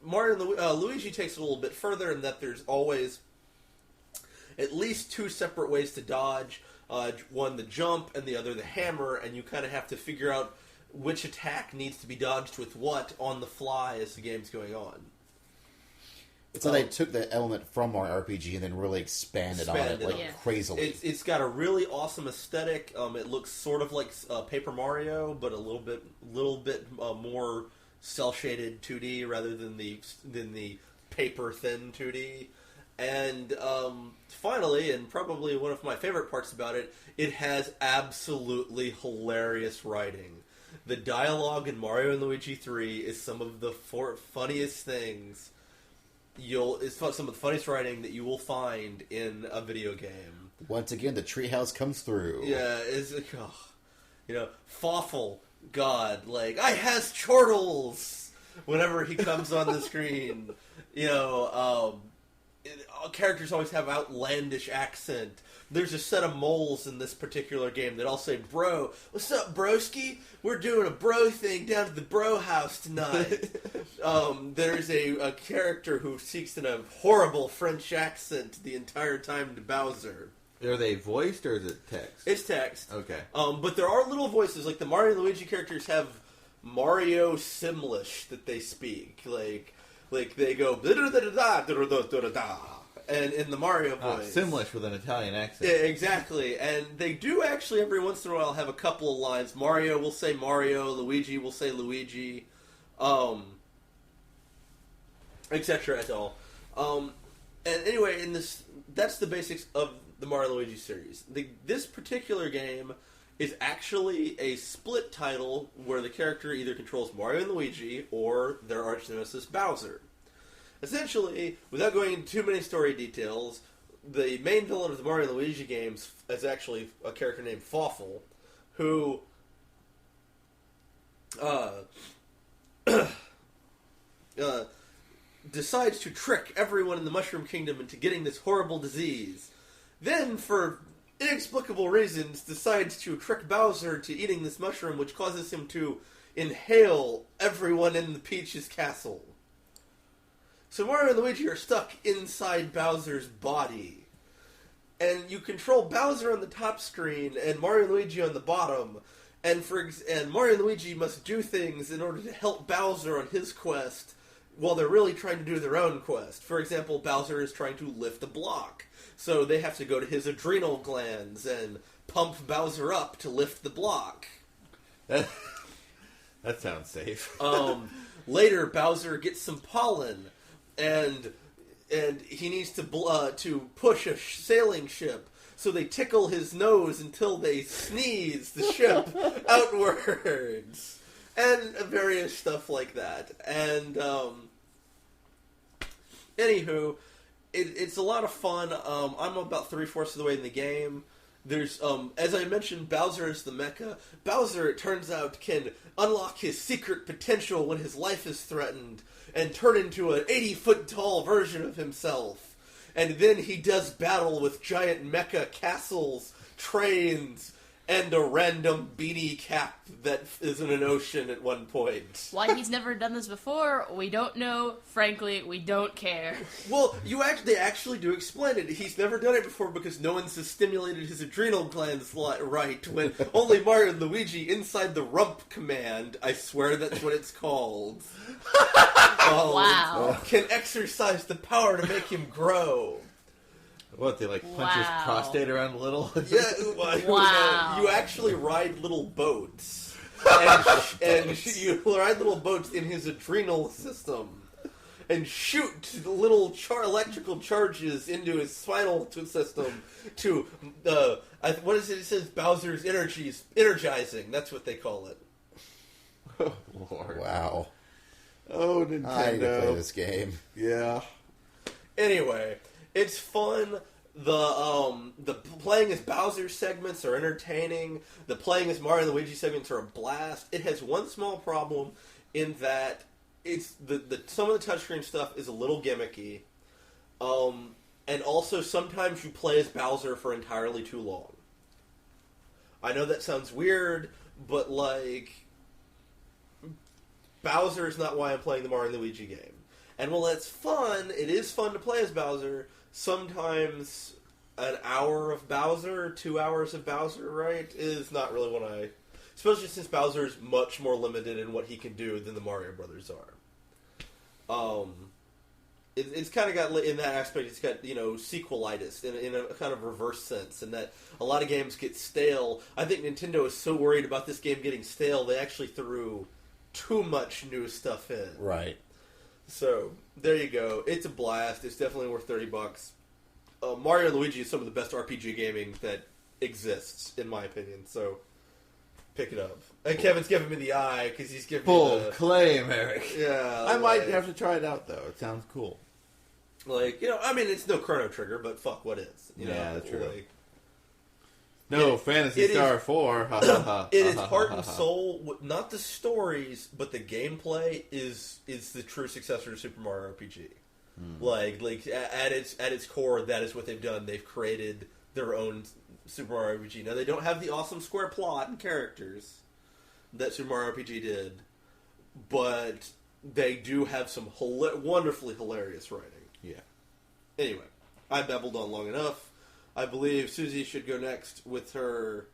Mario and Luigi takes it a little bit further in that there's always at least two separate ways to dodge. One the jump and the other the hammer, and you kind of have to figure out which attack needs to be dodged with what on the fly as the game's going on. It's like they took the element from Mario RPG and then really expanded on it like Yeah. crazily. It's got a really awesome aesthetic. It looks sort of like Paper Mario, but a little bit more cel-shaded 2D rather than the paper thin 2D. And finally, and probably one of my favorite parts about it, it has absolutely hilarious writing. The dialogue in Mario and Luigi 3 is some of the funniest things. It's some of the funniest writing that you will find in a video game. Once again, the treehouse comes through. Yeah, Fawful, God, like, I has chortles whenever he comes on the screen. Characters always have outlandish accent. There's a set of moles in this particular game that all say, "Bro, what's up, broski? We're doing a bro thing down at the bro house tonight." There's a character who speaks in a horrible French accent the entire time to Bowser. Are they voiced or is it text? It's text. Okay. But there are little voices, like the Mario and Luigi characters have Mario Simlish that they speak. Like they go da-da-da-da-da-da-da-da-da, and in the Mario voice. Simlish with an Italian accent. Yeah, exactly. And they do actually every once in a while have a couple of lines. Mario will say Mario, Luigi will say Luigi, etc. et al. And anyway, that's the basics of the Mario and Luigi series. This particular game is actually a split title where the character either controls Mario and Luigi or their arch nemesis Bowser. Essentially, without going into too many story details, the main villain of the Mario and Luigi games is actually a character named Fawful, who decides to trick everyone in the Mushroom Kingdom into getting this horrible disease. Then, for inexplicable reasons, decides to trick Bowser to eating this mushroom, which causes him to inhale everyone in the Peach's castle. So Mario and Luigi are stuck inside Bowser's body. And you control Bowser on the top screen and Mario and Luigi on the bottom. And Mario and Luigi must do things in order to help Bowser on his quest while they're really trying to do their own quest. For example, Bowser is trying to lift a block. So they have to go to his adrenal glands and pump Bowser up to lift the block. That sounds safe. Later, Bowser gets some pollen, and he needs to push a sailing ship. So they tickle his nose until they sneeze the ship outwards. And various stuff like that. And, anywho, it's a lot of fun. I'm about 3/4 of the way in the game. There's, as I mentioned, Bowser is the mecha. Bowser, it turns out, can unlock his secret potential when his life is threatened and turn into an 80-foot-tall version of himself. And then he does battle with giant mecha castles, trains, and a random beanie cap that is in an ocean at one point. Why he's never done this before, we don't know. Frankly, we don't care. Well, they actually do explain it. He's never done it before because no one's has stimulated his adrenal glands right, when only Mario and Luigi inside the rump command, I swear that's what it's called, wow, can exercise the power to make him grow. What, they punch his prostate around a little? Yeah, wow. You actually ride little boats. And you ride little boats in his adrenal system. And shoot little electrical charges into his spinal system to, what is it? It says Bowser's energizing. That's what they call it. Oh, Lord. Wow. Oh, Nintendo. I need to play this game. Yeah. Anyway, it's fun. The playing as Bowser segments are entertaining. The playing as Mario and Luigi segments are a blast. It has one small problem in that it's some of the touchscreen stuff is a little gimmicky. And also sometimes you play as Bowser for entirely too long. I know that sounds weird, but Bowser is not why I'm playing the Mario and Luigi game. And while that's fun, it is fun to play as Bowser. Sometimes an hour of Bowser, 2 hours of Bowser, right, is not really what I... Especially since Bowser is much more limited in what he can do than the Mario Brothers are. It's kind of got, in that aspect, it's got, sequelitis in a kind of reverse sense, in that a lot of games get stale. I think Nintendo is so worried about this game getting stale, they actually threw too much new stuff in. Right. So, there you go. It's a blast. It's definitely worth $30. Mario and Luigi is some of the best RPG gaming that exists, in my opinion, so pick it up. And Kevin's giving me the eye, because he's giving Bold me the... claim, Eric. Yeah. I might have to try it out, though. It sounds cool. It's no Chrono Trigger, but fuck, what is? That's true. No, Phantasy Star IV. It is heart and soul, not the stories, but the gameplay is the true successor to Super Mario RPG. At its core, that is what they've done. They've created their own Super Mario RPG. Now, they don't have the awesome square plot and characters that Super Mario RPG did, but they do have some wonderfully hilarious writing. Yeah. Anyway, I babbled on long enough. I believe Susie should go next with her...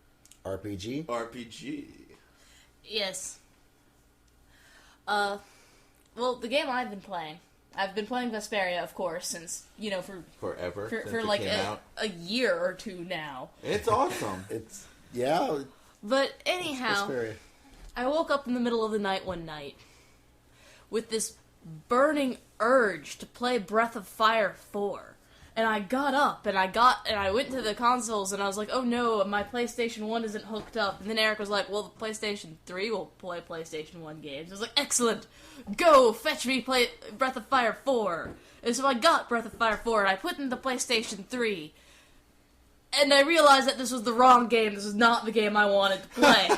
RPG? RPG. Yes. Well, the game I've been playing Vesperia, of course, since, Forever. For like a year or two now. It's awesome. Yeah. But anyhow, Vesperia. I woke up in the middle of the night one night with this burning urge to play Breath of Fire 4. And I got up, and I went to the consoles, and I was like, oh no, my PlayStation 1 isn't hooked up. And then Eric was like, well, the PlayStation 3 will play PlayStation 1 games. I was like, excellent! Go, fetch me Breath of Fire 4! And so I got Breath of Fire 4, and I put in the PlayStation 3. And I realized that this was the wrong game. This was not the game I wanted to play.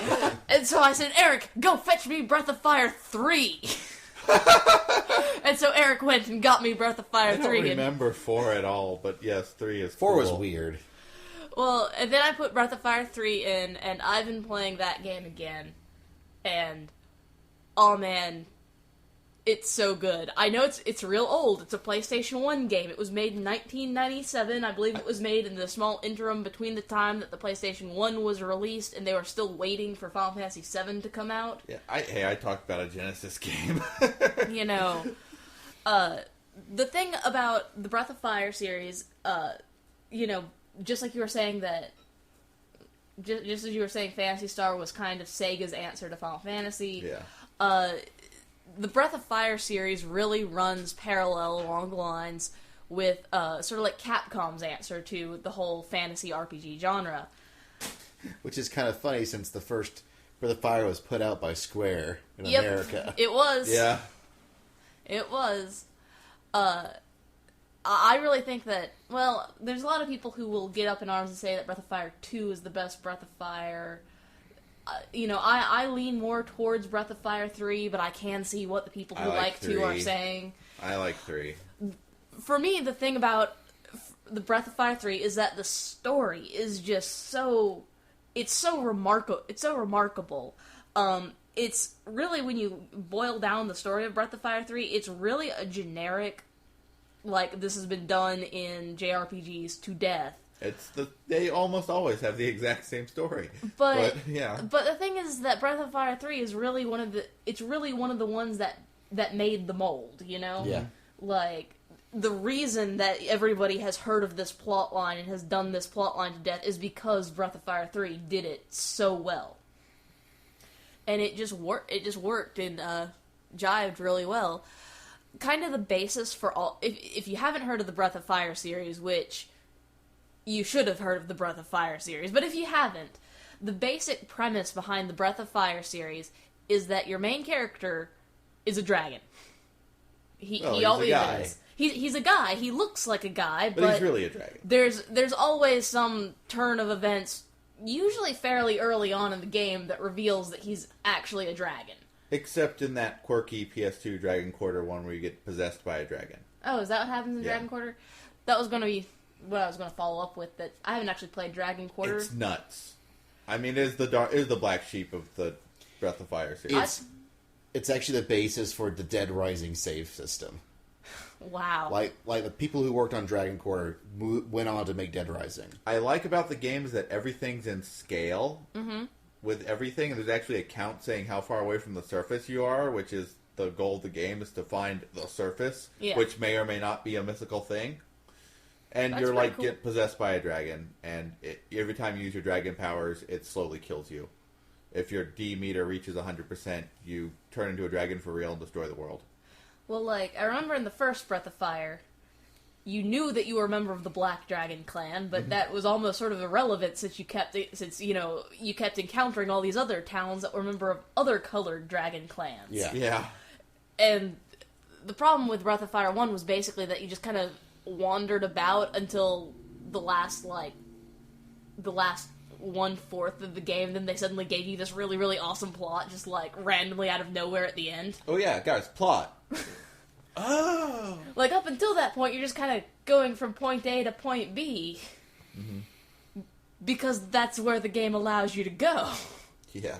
And so I said, Eric, go fetch me Breath of Fire 3! And so Eric went and got me Breath of Fire 3. I don't remember 4 at all, but yes, 3 is 4 cool. was weird. Well, and then I put Breath of Fire 3 in, and I've been playing that game again. And, oh man, it's so good. I know it's real old. It's a PlayStation 1 game. It was made in 1997. I believe it was made in the small interim between the time that the PlayStation 1 was released and they were still waiting for Final Fantasy VII to come out. Yeah, I talked about a Genesis game. You know, the thing about the Breath of Fire series, you know, just like you were saying that, just as you were saying Phantasy Star was kind of Sega's answer to Final Fantasy. Yeah. The Breath of Fire series really runs parallel along the lines with sort of like Capcom's answer to the whole fantasy RPG genre. Which is kind of funny since the first Breath of Fire was put out by Square in Yep, America. it was. Yeah. It was. I really think that, well, there's a lot of people who will get up in arms and say that Breath of Fire 2 is the best Breath of Fire. You know, I lean more towards Breath of Fire 3, but I can see what the people who like 2 are saying. I like 3. For me, the thing about the Breath of Fire 3 is that the story is just so... It's so remarkable. It's really, when you boil down the story of Breath of Fire 3, it's really a generic, like, this has been done in JRPGs to death. They almost always have the exact same story. But yeah. But the thing is that Breath of Fire 3 is really one of the ones that made the mold, you know? Yeah. Like, the reason that everybody has heard of this plotline and has done this plotline to death is because Breath of Fire 3 did it so well. And it just worked and jived really well. Kind of the basis for all... If you haven't heard of the Breath of Fire series, which... You should have heard of the Breath of Fire series, but if you haven't, the basic premise behind the Breath of Fire series is that your main character is a dragon. He always is. He's a guy. He looks like a guy, but he's really a dragon. There's always some turn of events, usually fairly early on in the game, that reveals that he's actually a dragon. Except in that quirky PS2 Dragon Quarter one where you get possessed by a dragon. Oh, is that what happens in Dragon Quarter? That was going to be what I was going to follow up with. That I haven't actually played Dragon Quarter. It's nuts. I mean, it is the black sheep of the Breath of Fire series. It's actually the basis for the Dead Rising save system. Wow. Like the people who worked on Dragon Quarter went on to make Dead Rising. I like about the game is that everything's in scale with everything, and there's actually a count saying how far away from the surface you are, which is the goal of the game, is to find the surface, which may or may not be a mythical thing. And That's you're like, cool. get possessed by a dragon, and every time you use your dragon powers, it slowly kills you. If your D meter reaches 100%, you turn into a dragon for real and destroy the world. Well, like, I remember in the first Breath of Fire, you knew that you were a member of the Black Dragon clan, but that was almost sort of irrelevant since you kept encountering all these other towns that were a member of other colored dragon clans. Yeah. And the problem with Breath of Fire 1 was basically that you just kind of wandered about until the last 1/4 of the game, then they suddenly gave you this really, really awesome plot, just like randomly out of nowhere at the end. Oh yeah, guys, plot. Oh! Like, up until that point, you're just kind of going from point A to point B. Because that's where the game allows you to go. Yeah.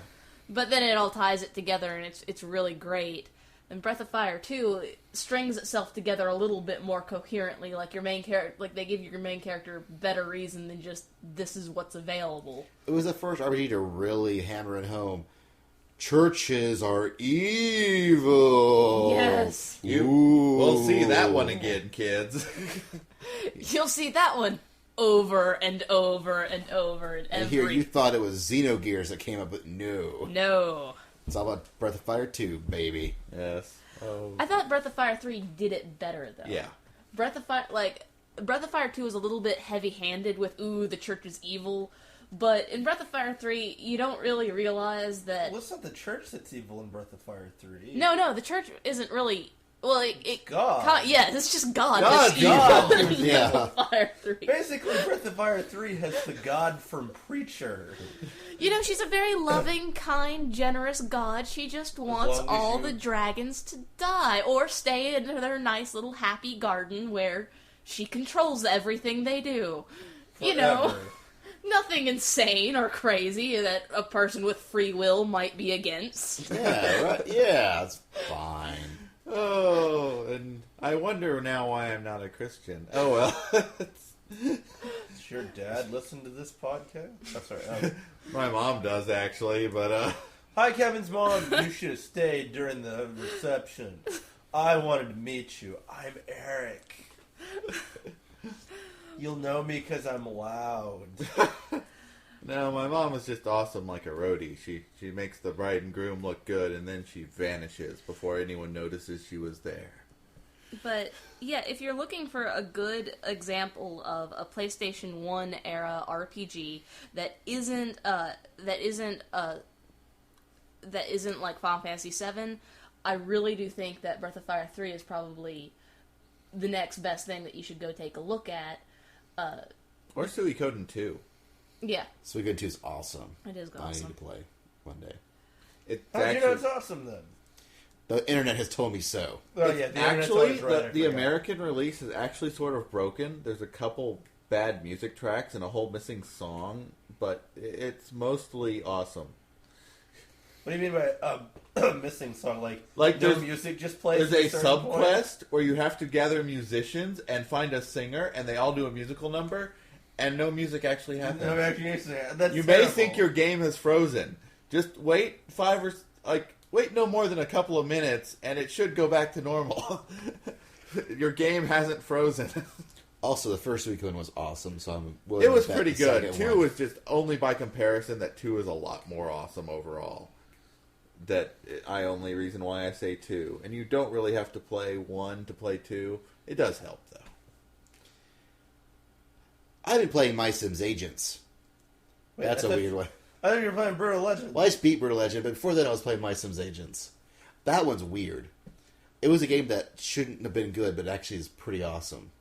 But then it all ties it together, and it's really great. And Breath of Fire 2 strings itself together a little bit more coherently, like your main character, like they give your main character better reason than just, this is what's available. It was the first RPG to really hammer it home. Churches are evil. Yes. We'll see that one again, kids. You'll see that one over and over and over and And here, you thought it was Xenogears that came up, but no. No. It's all about Breath of Fire 2, baby. Yes. Oh. I thought Breath of Fire 3 did it better, though. Yeah. Breath of Fire, like, Breath of Fire 2 is a little bit heavy-handed with, ooh, the church is evil. But in Breath of Fire 3, you don't really realize that... Well, it's not the church that's evil in Breath of Fire 3. No, the church isn't really... Well, it God. yeah, it's just God. God, that's evil God. in Yeah. Breath of Fire 3. Basically, Breath of Fire 3 has the God from Preacher. You know, she's a very loving, kind, generous God. She just wants long as all you- the dragons to die, or stay in their nice little happy garden where she controls everything they do. You know, Forever. nothing insane or crazy that a person with free will might be against. Yeah, right. Yeah, it's fine. Oh, and I wonder now why I'm not a Christian. Oh, well. Does your dad listen to this podcast? Oh, sorry. My mom does, actually, but, Hi, Kevin's mom. You should have stayed during the reception. I wanted to meet you. I'm Eric. You'll know me because I'm loud. No, my mom is just awesome like a roadie. She makes the bride and groom look good, and then she vanishes before anyone notices she was there. But yeah, if you're looking for a good example of a PlayStation 1 era RPG that isn't like Final Fantasy 7, I really do think that Breath of Fire 3 is probably the next best thing that you should go take a look at. Or Suikoden 2. Yeah, Suikoden 2 is awesome. it is I need awesome. to play one day. It's How do you actually, know it's awesome, then? The internet has told me so. Oh, it's yeah, the internet's actually, always right, I the forgot. American release is actually sort of broken. There's a couple bad music tracks and a whole missing song, but it's mostly awesome. What do you mean by missing song? Like no there's- music just plays. There's a at certain sub-quest where you have to gather musicians and find a singer, and they all do a musical number, and no music actually point? happens. No, actually, that's You may terrible. think your game is frozen. Just wait wait no more than a couple of minutes, and it should go back to normal. Your game hasn't frozen. Also, the first Suikoden was awesome, so I'm willing It was to bet pretty the good. second 2 one- was just only by comparison that 2 is a lot more awesome overall. Only reason why I say 2. And you don't really have to play 1 to play 2. It does help, though. I've been playing My Sims Agents. Wait, That's I a thought- weird one. I thought you were playing Brutal Legend. Well, I just beat Brutal Legend, but before that I was playing My Sims Agents. That one's weird. It was a game that shouldn't have been good, but actually is pretty awesome.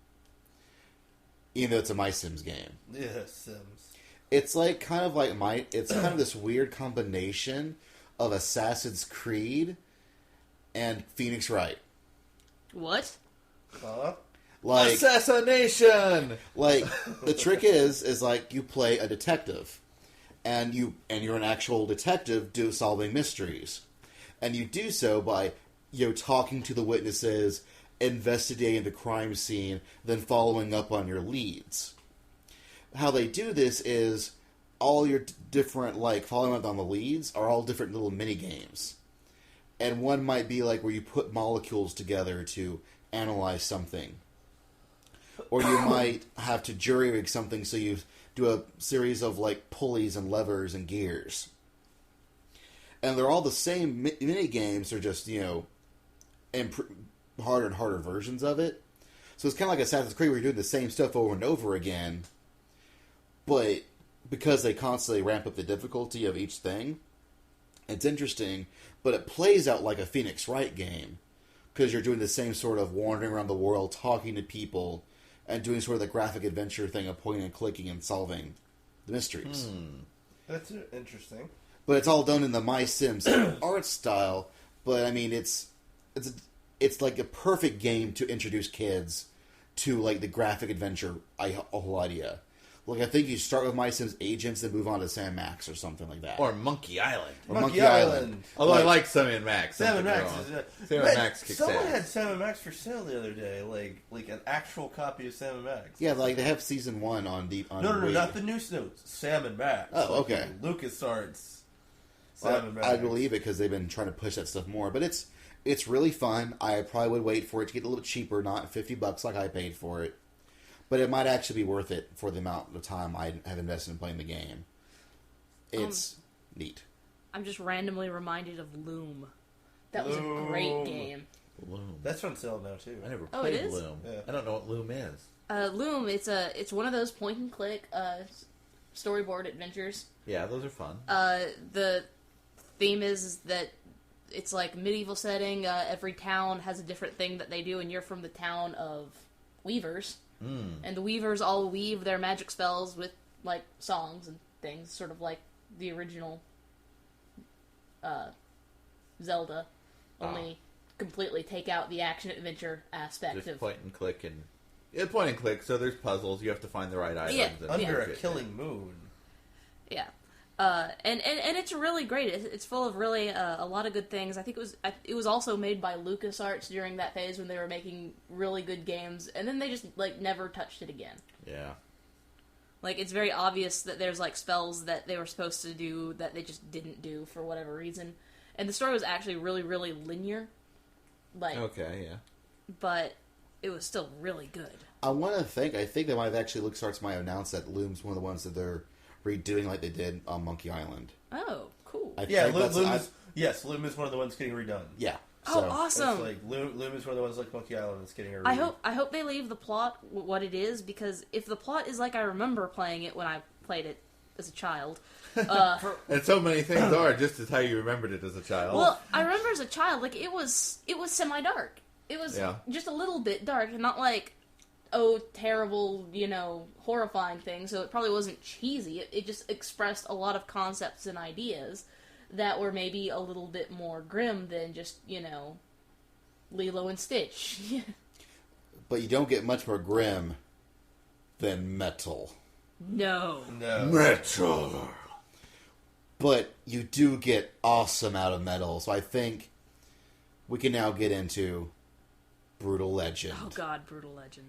Even though it's a My Sims game. Yeah, Sims. It's like kind of this weird combination of Assassin's Creed and Phoenix Wright. What? Like Assassination! Like the trick is like you play a detective, and you're an actual detective solving mysteries, and you do so by talking to the witnesses, investigating the crime scene, then following up on your leads. How they do this is all your different following up on the leads are all different little mini games, and one might be like where you put molecules together to analyze something. Or you might have to jury rig something, so you do a series of pulleys and levers and gears. And they're all the same mini games, they're just, harder and harder versions of it. So it's kind of like Assassin's Creed where you're doing the same stuff over and over again, but because they constantly ramp up the difficulty of each thing, it's interesting, but it plays out like a Phoenix Wright game, because you're doing the same sort of wandering around the world, talking to people, and doing sort of the graphic adventure thing of pointing and clicking and solving the mysteries. That's interesting. But it's all done in the My Sims art style. But I mean, it's like a perfect game to introduce kids to the graphic adventure whole idea. I think you start with My Sims Agents and move on to Sam Max or something like that. Or Monkey Island. Or Monkey Island. Although I like Sam Max. Sam Max Sam Max kicks Someone ass. had Sam Max for sale the other day, like an actual copy of Sam Max. Yeah, they have season 1 on No, Wii. not the new Snoots. Sam Max. Oh, okay. LucasArts. Well, Sam Max. I believe it because they've been trying to push that stuff more. But it's really fun. I probably would wait for it to get a little cheaper, not $50 like I paid for it. But it might actually be worth it for the amount of time I have invested in playing the game. It's neat. I'm just randomly reminded of Loom. That was a Loom. great game. Loom. That's on sale now too. I never Oh, played it is? Loom. Yeah. I don't know what Loom is. Loom, it's one of those point and click storyboard adventures. Yeah, those are fun. The theme is that it's like medieval setting. Every town has a different thing that they do, and you're from the town of Weavers. And the Weavers all weave their magic spells with like songs and things, sort of like the original Zelda, only completely take out the action adventure aspect Just of point and click and point and click. So there's puzzles. You have to find the right items. Yeah. And Under a fit killing moon. Yeah. And it's really great. It's full of really a lot of good things. I think it was also made by LucasArts during that phase when they were making really good games, and then they just like never touched it again. Yeah. Like it's very obvious that there's like spells that they were supposed to do that they just didn't do for whatever reason. And the story was actually really, really linear. Like Okay. Yeah. but it was still really good. I think they might have actually LucasArts might have announced that Loom's one of the ones that they're redoing like they did on Monkey Island. Oh, cool. Yeah, Loom is one of the ones getting redone. Yeah. Oh, So, awesome! It's like Loom is one of the ones like Monkey Island that's getting a redone. I hope they leave the plot what it is, because if the plot is like I remember playing it when I played it as a child, And so many things are just as how you remembered it as a child. well, I remember as a child like it was semi-dark. It was Yeah. just a little bit dark, and not like terrible, horrifying thing. So it probably wasn't cheesy. It just expressed a lot of concepts and ideas that were maybe a little bit more grim than just Lilo and Stitch. but you don't get much more grim than metal. No. Metal. But you do get awesome out of metal. So I think we can now get into Brutal Legend. Oh God, Brutal Legend.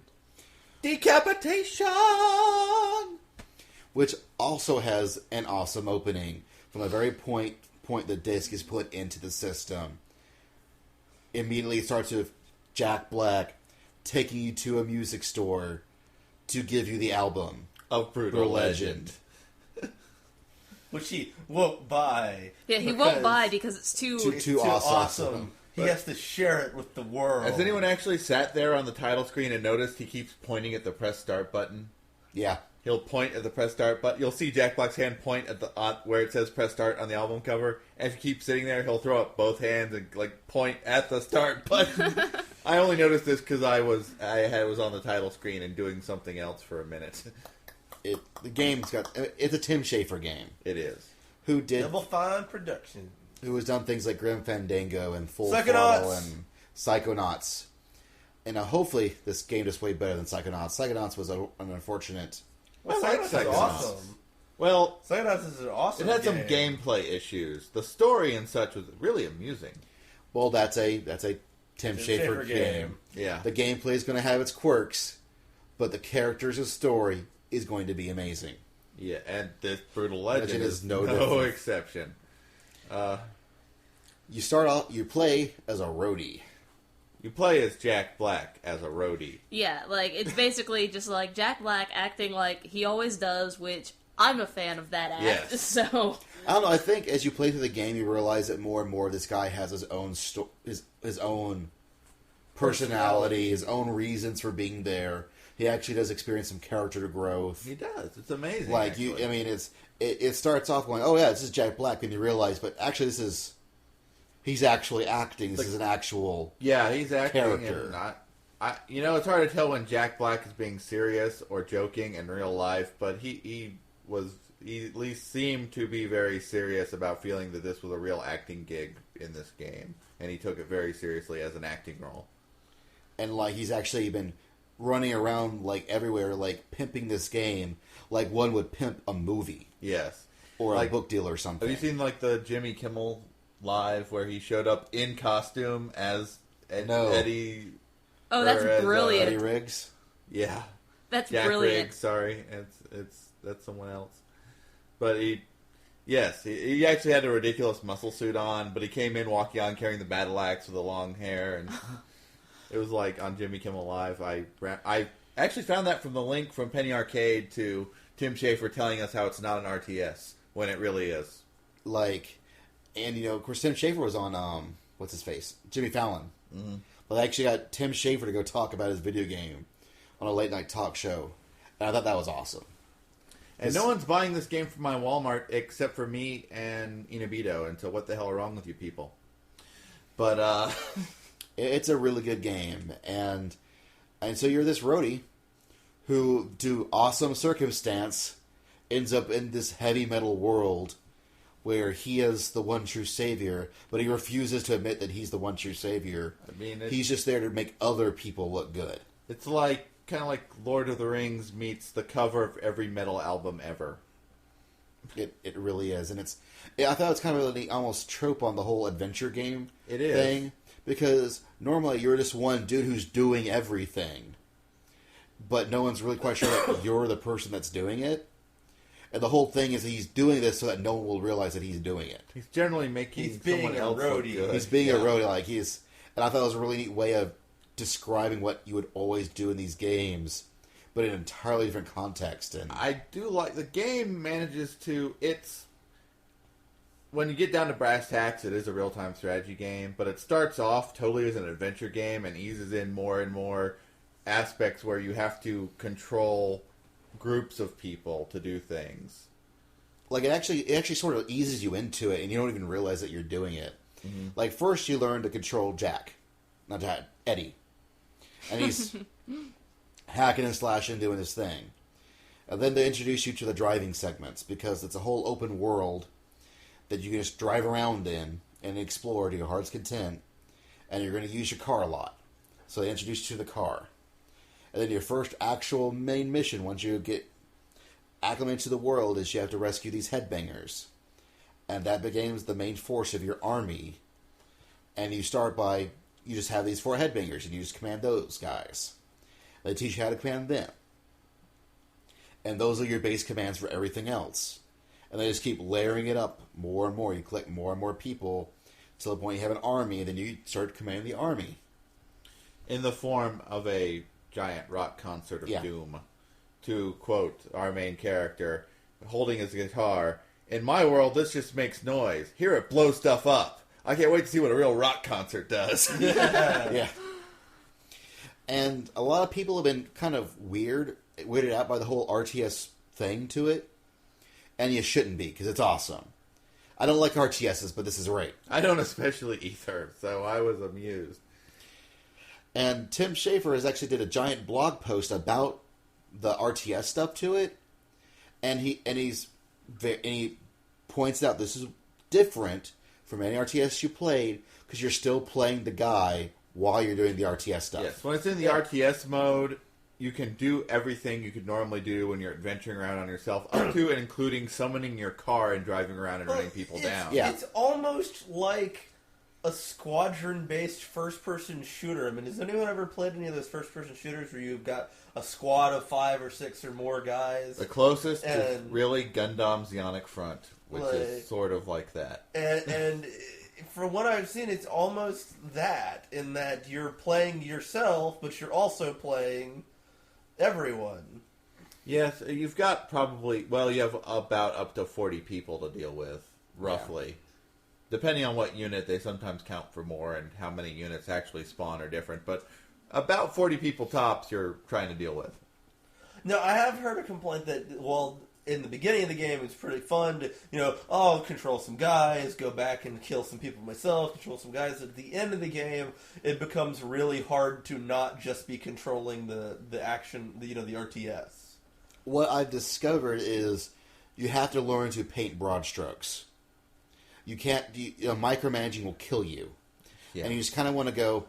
Decapitation. Which also has an awesome opening from the very point the disc is put into the system. Immediately it starts with Jack Black taking you to a music store to give you the album Of Brutal Legend. Which he won't buy. Yeah, he won't buy because it's too Too awesome. He has to share it with the world. Has anyone actually sat there on the title screen and noticed he keeps pointing at the press start button? Yeah. He'll point at the press start button. You'll see Jack Black's hand point at the where it says press start on the album cover. As you keep sitting there, he'll throw up both hands and point at the start button. I only noticed this because I was on the title screen and doing something else for a minute. The game's it's a Tim Schafer game. It is. Who did Double Fine Production. who has done things like Grim Fandango and Full Psychonauts. Throttle and Psychonauts. And hopefully this game is way better than Psychonauts. Psychonauts was an unfortunate. Well, I like Psychonauts is Psychonauts. awesome. Well, Psychonauts is an awesome it had some game. gameplay issues. The story and such was really amusing. Well, that's a Tim Schafer Schafer game. game. Yeah. The gameplay is going to have its quirks, but the characters and story is going to be amazing. Yeah, and this Brutal Legend Legend is is no no different. exception. You play as a roadie. You play as Jack Black as a roadie. Yeah, like it's basically just like Jack Black acting like he always does, which I'm a fan of that act. Yes. So I don't know. I think as you play through the game, you realize that more and more this guy has his own his own personality, his own reasons for being there. He actually does experience some character growth. He does. It's amazing. Like actually. I mean, it starts off going, "Oh yeah, this is Jack Black," and you realize, but actually, he's actually acting. This is an actual Yeah, he's acting character. and not. It's hard to tell when Jack Black is being serious or joking in real life, but he at least seemed to be very serious about feeling that this was a real acting gig in this game, and he took it very seriously as an acting role. and like he's actually been running around like everywhere, like pimping this game, like one would pimp a movie Yes. or Like, a book deal or something. Have you seen like the Jimmy Kimmel Live where he showed up in costume as No. Eddie? oh, that's or as, brilliant. Eddie Riggs? Yeah. That's Jack brilliant. Riggs, sorry, that's someone else. But he actually had a ridiculous muscle suit on, but he came in walking on carrying the battle axe with the long hair, and it was like on Jimmy Kimmel Live. I actually found that from the link from Penny Arcade to Tim Schafer telling us how it's not an RTS when it really is. Like, and of course, Tim Schafer was on what's his face, Jimmy Fallon. Mm-hmm. But they actually got Tim Schafer to go talk about his video game on a late night talk show, and I thought that was awesome. And no one's buying this game from my Walmart except for me and Inabito. And so, what the hell are wrong with you people? But it's a really good game, and so you're this roadie who, due awesome circumstance, ends up in this heavy metal world where he is the one true savior, but he refuses to admit that he's the one true savior. I mean, he's just there to make other people look good. It's like kind of like Lord of the Rings meets the cover of every metal album ever. It really is, and I thought it's kind of an almost trope on the whole adventure game thing, because normally you're just one dude who's doing everything, but no one's really quite sure that you're the person that's doing it. And the whole thing is he's doing this so that no one will realize that he's doing it. He's generally making someone else look good. He's being a roadie, and I thought it was a really neat way of describing what you would always do in these games, but in an entirely different context. And I do like the game manages to. It's when you get down to brass tacks, it is a real-time strategy game, but it starts off totally as an adventure game and eases in more and more aspects where you have to control groups of people to do things. Like it actually sort of eases you into it, and you don't even realize that you're doing it. Mm-hmm. Like first, you learn to control Eddie, and he's hacking and slashing, doing his thing. And then they introduce you to the driving segments, because it's a whole open world that you can just drive around in and explore to your heart's content, and you're going to use your car a lot. So they introduce you to the car. And then your first actual main mission, once you get acclimated to the world, is you have to rescue these headbangers. And that becomes the main force of your army. And you start by, you just have these 4 headbangers, and you just command those guys. They teach you how to command them. And those are your base commands for everything else. And they just keep layering it up more and more. You collect more and more people, to the point you have an army, and then you start commanding the army. In the form of a giant rock concert of doom. To quote our main character, holding his guitar, "In my world, this just makes noise. Here it blows stuff up. I can't wait to see what a real rock concert does." Yeah. And a lot of people have been kind of weirded out by the whole RTS thing to it. And you shouldn't be, because it's awesome. I don't like RTSs, but this is great. I don't especially either, so I was amused. And Tim Schafer has actually did a giant blog post about the RTS stuff to it, and he points out this is different from any RTS you played, because you're still playing the guy while you're doing the RTS stuff. Yes, when it's in the RTS mode, you can do everything you could normally do when you're adventuring around on yourself, up to and including summoning your car and driving around and running people down. Yeah. It's almost like a squadron-based first-person shooter. I mean, has anyone ever played any of those first-person shooters where you've got a squad of 5 or 6 or more guys? The closest is really Gundam's Ionic Front, which is sort of like that. And from what I've seen, it's almost that, in that you're playing yourself, but you're also playing everyone. Yes, you've got you have about up to 40 people to deal with, roughly. Yeah. Depending on what unit, they sometimes count for more, and how many units actually spawn are different. But about 40 people tops you're trying to deal with. Now, I have heard a complaint that, in the beginning of the game, it's pretty fun to, I'll control some guys, go back and kill some people myself, control some guys. At the end of the game, it becomes really hard to not just be controlling the action, the RTS. What I've discovered is you have to learn to paint broad strokes. You can't. Micromanaging will kill you, and you just kind of want to go.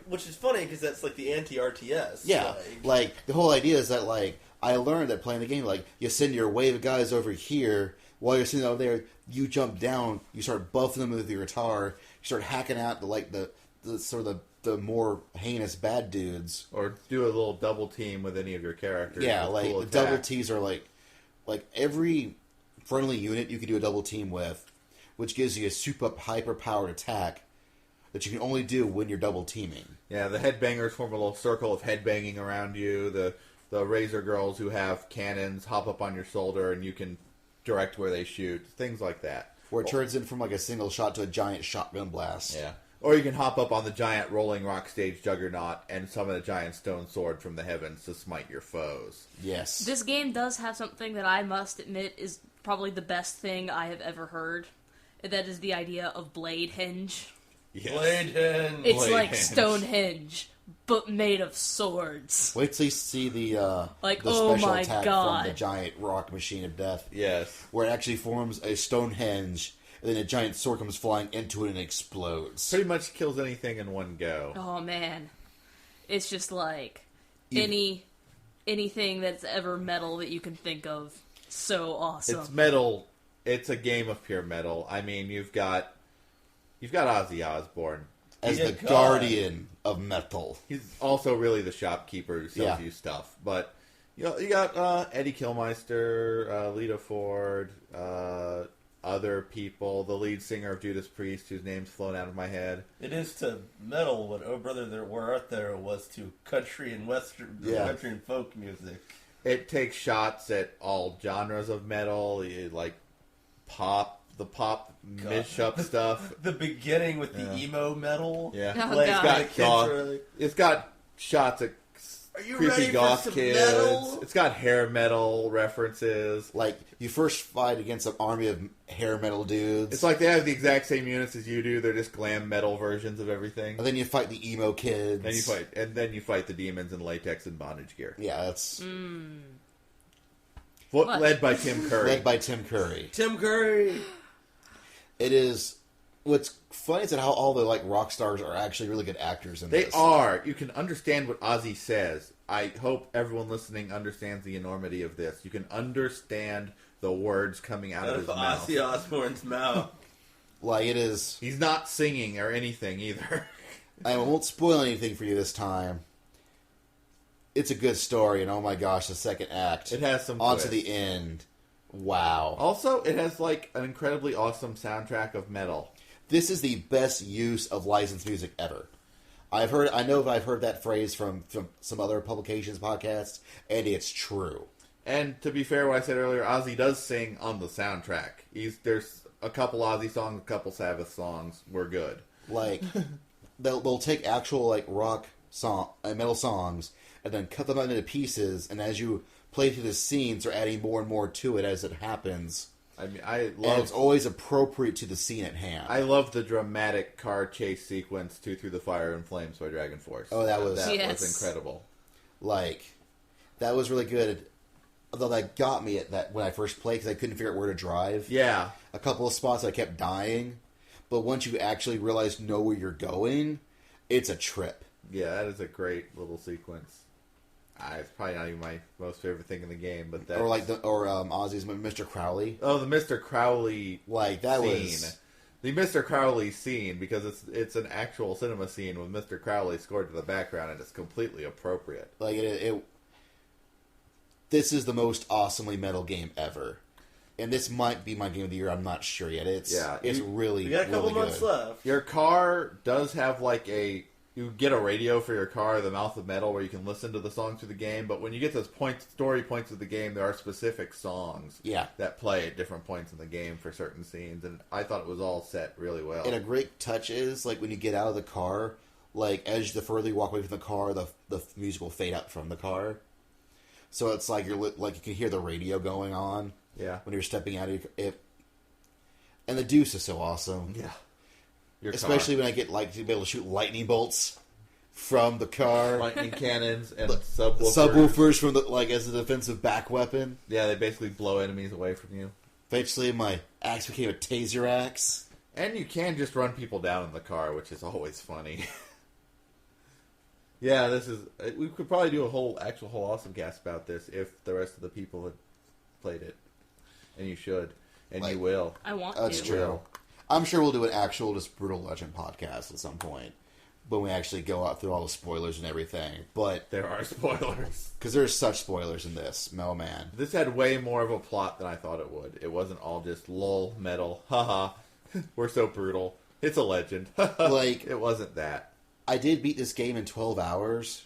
Which is funny, because that's like the anti-RTS. Yeah, like the whole idea is that I learned that playing the game, you send your wave of guys over here. While you're sitting over there, you jump down. You start buffing them with your guitar. You start hacking out the more heinous bad dudes, or do a little double team with any of your characters. Yeah, the double teams are like every friendly unit you can do a double team with, which gives you a super hyper powered attack that you can only do when you're double teaming. Yeah, the headbangers form a little circle of headbanging around you. The Razor Girls who have cannons hop up on your shoulder, and you can direct where they shoot. Things like that. Where it turns in from a single shot to a giant shotgun blast. Yeah. Or you can hop up on the giant rolling rock stage juggernaut and summon a giant stone sword from the heavens to smite your foes. Yes. This game does have something that I must admit is probably the best thing I have ever heard. That is the idea of Blade Henge. Yes. Blade Henge. It's Blade like Henge. Stonehenge, but made of swords. Wait till you see the Like, the oh special my attack God. from the giant rock machine of death. Yes. Where it actually forms a Stonehenge, and then a giant sword comes flying into it and explodes. Pretty much kills anything in one go. Oh man, it's just like You- anything that's ever metal that you can think of. So awesome. It's metal. It's a game of pure metal. I mean, you've got Ozzy Osbourne. As Yeah, the God. guardian of metal. He's also really the shopkeeper who sells Yeah. you stuff. But you got Eddie Kilmister, Lita Ford, other people. The lead singer of Judas Priest, whose name's flown out of my head. It is to metal what Oh Brother There Were Art There was to country and western, Yeah. country and folk music. It takes shots at all genres of metal, like the pop mish-up stuff. The beginning with the Yeah. emo metal. Yeah. Oh, Like, God. the kids goth. were like, It's got shots at are you creepy ready for goth some kids. metal? It's got hair metal references. Like, you first fight against an army of hair metal dudes. It's like they have the exact same units as you do. They're just glam metal versions of everything. and then you fight the emo kids. Then you fight the demons in latex and bondage gear. Yeah, that's What? Led by Tim Curry. led by Tim Curry. Tim Curry. It is... What's funny is that how all the like rock stars are actually really good actors in They this. are. You can understand what Ozzy says. I hope everyone listening understands the enormity of this. You can understand the words coming out Out of of his mouth. Ozzy Osbourne's mouth. Like, it is... He's not singing or anything either. I won't spoil anything for you this time. It's a good story, and oh my gosh, the second act. It has some On to twists. the end. Wow. Also, it has like an incredibly awesome soundtrack of metal. This is the best use of licensed music ever. I've heard that phrase from some other publications, podcasts, and it's true. And to be fair, what I said earlier, Ozzy does sing on the soundtrack. There's a couple Ozzy songs, a couple Sabbath songs. We're good. Like, they'll take actual like rock song, metal songs, and then cut them out into pieces. And as you play through the scenes, they're adding more and more to it as it happens. I mean, And it's always appropriate to the scene at hand. I love the dramatic car chase sequence to Through the Fire and Flames by Dragon Force. Oh, that was- Yes. incredible. Like, that was really good. Although that got me at that when I first played because I couldn't figure out where to drive. Yeah. A couple of spots I kept dying, but once you actually know where you're going, it's a trip. Yeah, that is a great little sequence. It's probably not even my most favorite thing in the game, but that Ozzy's Mr. Crowley. Oh, the Mr. Crowley Like that scene. was The Mr. Crowley scene, because it's an actual cinema scene with Mr. Crowley scored to the background, and it's completely appropriate. like it. This is the most awesomely metal game ever, and this might be my game of the year. I'm not sure yet. It's really We got a couple really months good. left. Your car does have like you get a radio for your car, the Mouth of Metal, where you can listen to the songs through the game. But when you get to story points of the game, there are specific songs that play at different points in the game for certain scenes. And I thought it was all set really well. And a great touch is like when you get out of the car, like as the further you walk away from the car, the music will fade out from the car. So it's like you can hear the radio going on. Yeah. When you're stepping out of it. And the Deuce is so awesome. Yeah. Especially when I get to be able to shoot lightning bolts from the car. Lightning cannons and subwoofers. Subwoofers from as a defensive back weapon. Yeah, they basically blow enemies away from you. Eventually my axe became a taser axe. And you can just run people down in the car, which is always funny. Yeah, we could probably do a whole OSMcast about this if the rest of the people had played it. And you should. And you will. I want That's to. true. I'm sure we'll do an actual just Brutal Legend podcast at some point. When we actually go out through all the spoilers and everything. But There are spoilers. because there's such spoilers in this. Oh, man. This had way more of a plot than I thought it would. It wasn't all just lol, metal, haha, we're so brutal. It's a legend. It wasn't that. I did beat this game in 12 hours,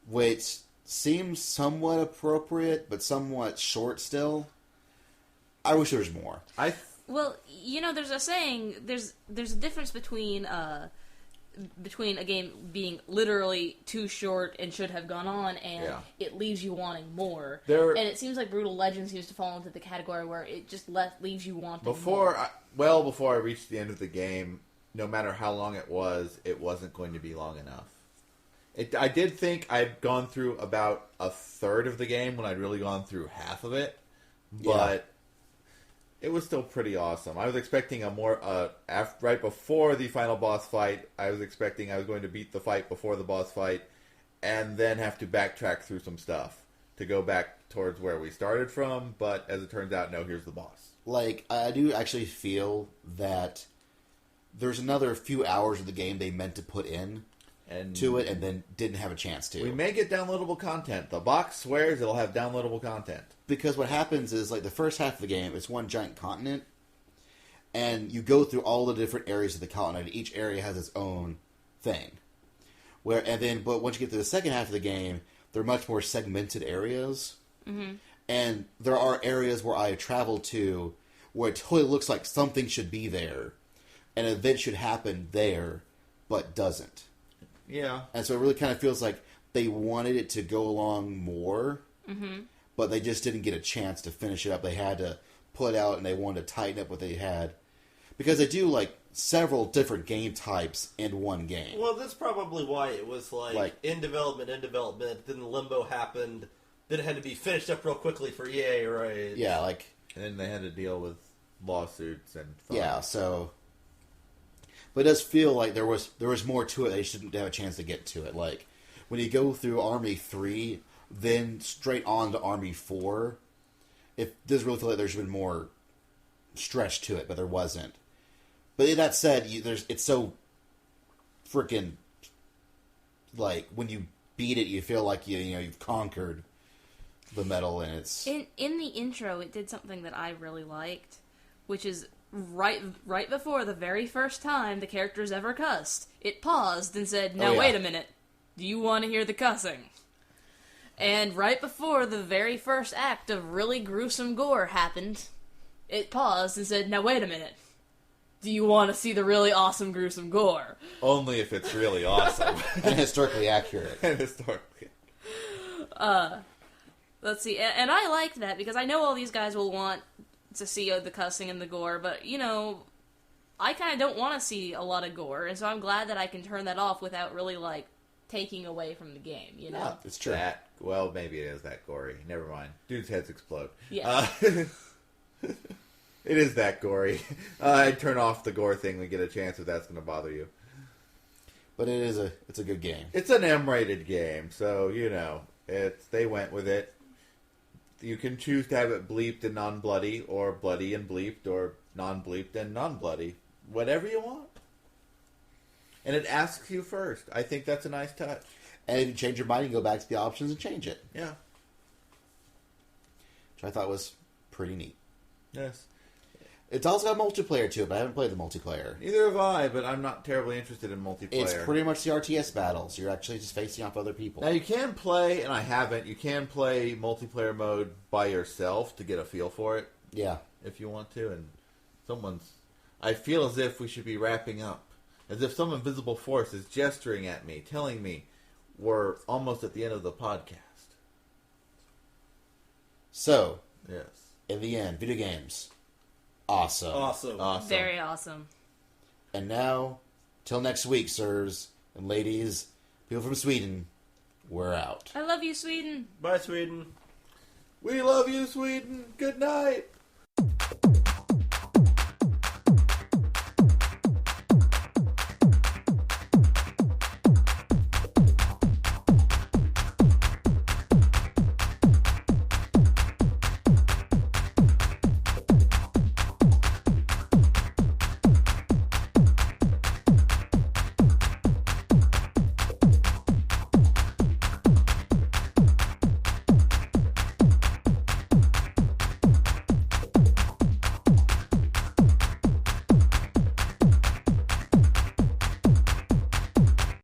which seems somewhat appropriate, but somewhat short still. I wish there was more. Well, there's a saying. There's a difference between a game being literally too short and should have gone on, and it leaves you wanting more. And it seems like Brutal Legend seems to fall into the category where it just leaves you wanting more. Before I reached the end of the game, no matter how long it wasn't going to be long enough. I did think I'd gone through about a third of the game when I'd really gone through half of it, but it was still pretty awesome. I was expecting right before the final boss fight, I was expecting I was going to beat the fight before the boss fight, and then have to backtrack through some stuff to go back towards where we started from, but as it turns out, no, here's the boss. Like, I do actually feel that there's another few hours of the game they meant to put in to it and then didn't have a chance to. We may get downloadable content. The box swears it'll have downloadable content. Because what happens is, like, the first half of the game, it's one giant continent, and you go through all the different areas of the continent. Each area has its own thing. But once you get to the second half of the game, they're much more segmented areas. Mm-hmm. And there are areas where I travel to where it totally looks like something should be there. An event should happen there, but doesn't. Yeah. And so it really kind of feels like they wanted it to go along more, but they just didn't get a chance to finish it up. They had to put out and they wanted to tighten up what they had. Because they do, like, several different game types in one game. Well, that's probably why it was, like in development, then the limbo happened, then it had to be finished up real quickly for EA, right? Yeah, like... And then they had to deal with lawsuits and... Yeah, so... But it does feel like there was more to it. They just didn't have a chance to get to it. Like, when you go through Army 3, then straight on to Army 4, it does really feel like there's been more stretch to it, but there wasn't. But that said, it's so freaking... Like, when you beat it, you feel like you've conquered the metal, and it's... In the intro, it did something that I really liked, which is... Right before the very first time the characters ever cussed, it paused and said, "Now wait a minute, do you want to hear the cussing?" And right before the very first act of really gruesome gore happened, it paused and said, "Now wait a minute, do you want to see the really awesome gruesome gore?" Only if it's really awesome. And historically accurate. Let's see, and I like that because I know all these guys will want to see the cussing and the gore, but, I kind of don't want to see a lot of gore, and so I'm glad that I can turn that off without really, like, taking away from the game, Yeah, it's true. Well, maybe it is that gory. Never mind. Dudes' heads explode. Yeah. It is that gory. I'd turn off the gore thing when we get a chance if that's going to bother you. But it's a good game. It's an M-rated game, so, they went with it. You can choose to have it bleeped and non-bloody, or bloody and bleeped, or non-bleeped and non-bloody. Whatever you want. And it asks you first. I think that's a nice touch. And if you change your mind, you can go back to the options and change it. Yeah. Which I thought was pretty neat. Yes. It's also got multiplayer to it, but I haven't played the multiplayer. Neither have I, but I'm not terribly interested in multiplayer. It's pretty much the RTS battles. You're actually just facing off other people. Now, you can play, and I haven't, you can play multiplayer mode by yourself to get a feel for it. Yeah. If you want to, and I feel as if we should be wrapping up. As if some invisible force is gesturing at me, telling me we're almost at the end of the podcast. So, yes. In the end, video games... Awesome. Very awesome. And now, till next week, sirs and ladies, people from Sweden, we're out. I love you, Sweden. Bye, Sweden. We love you, Sweden. Good night.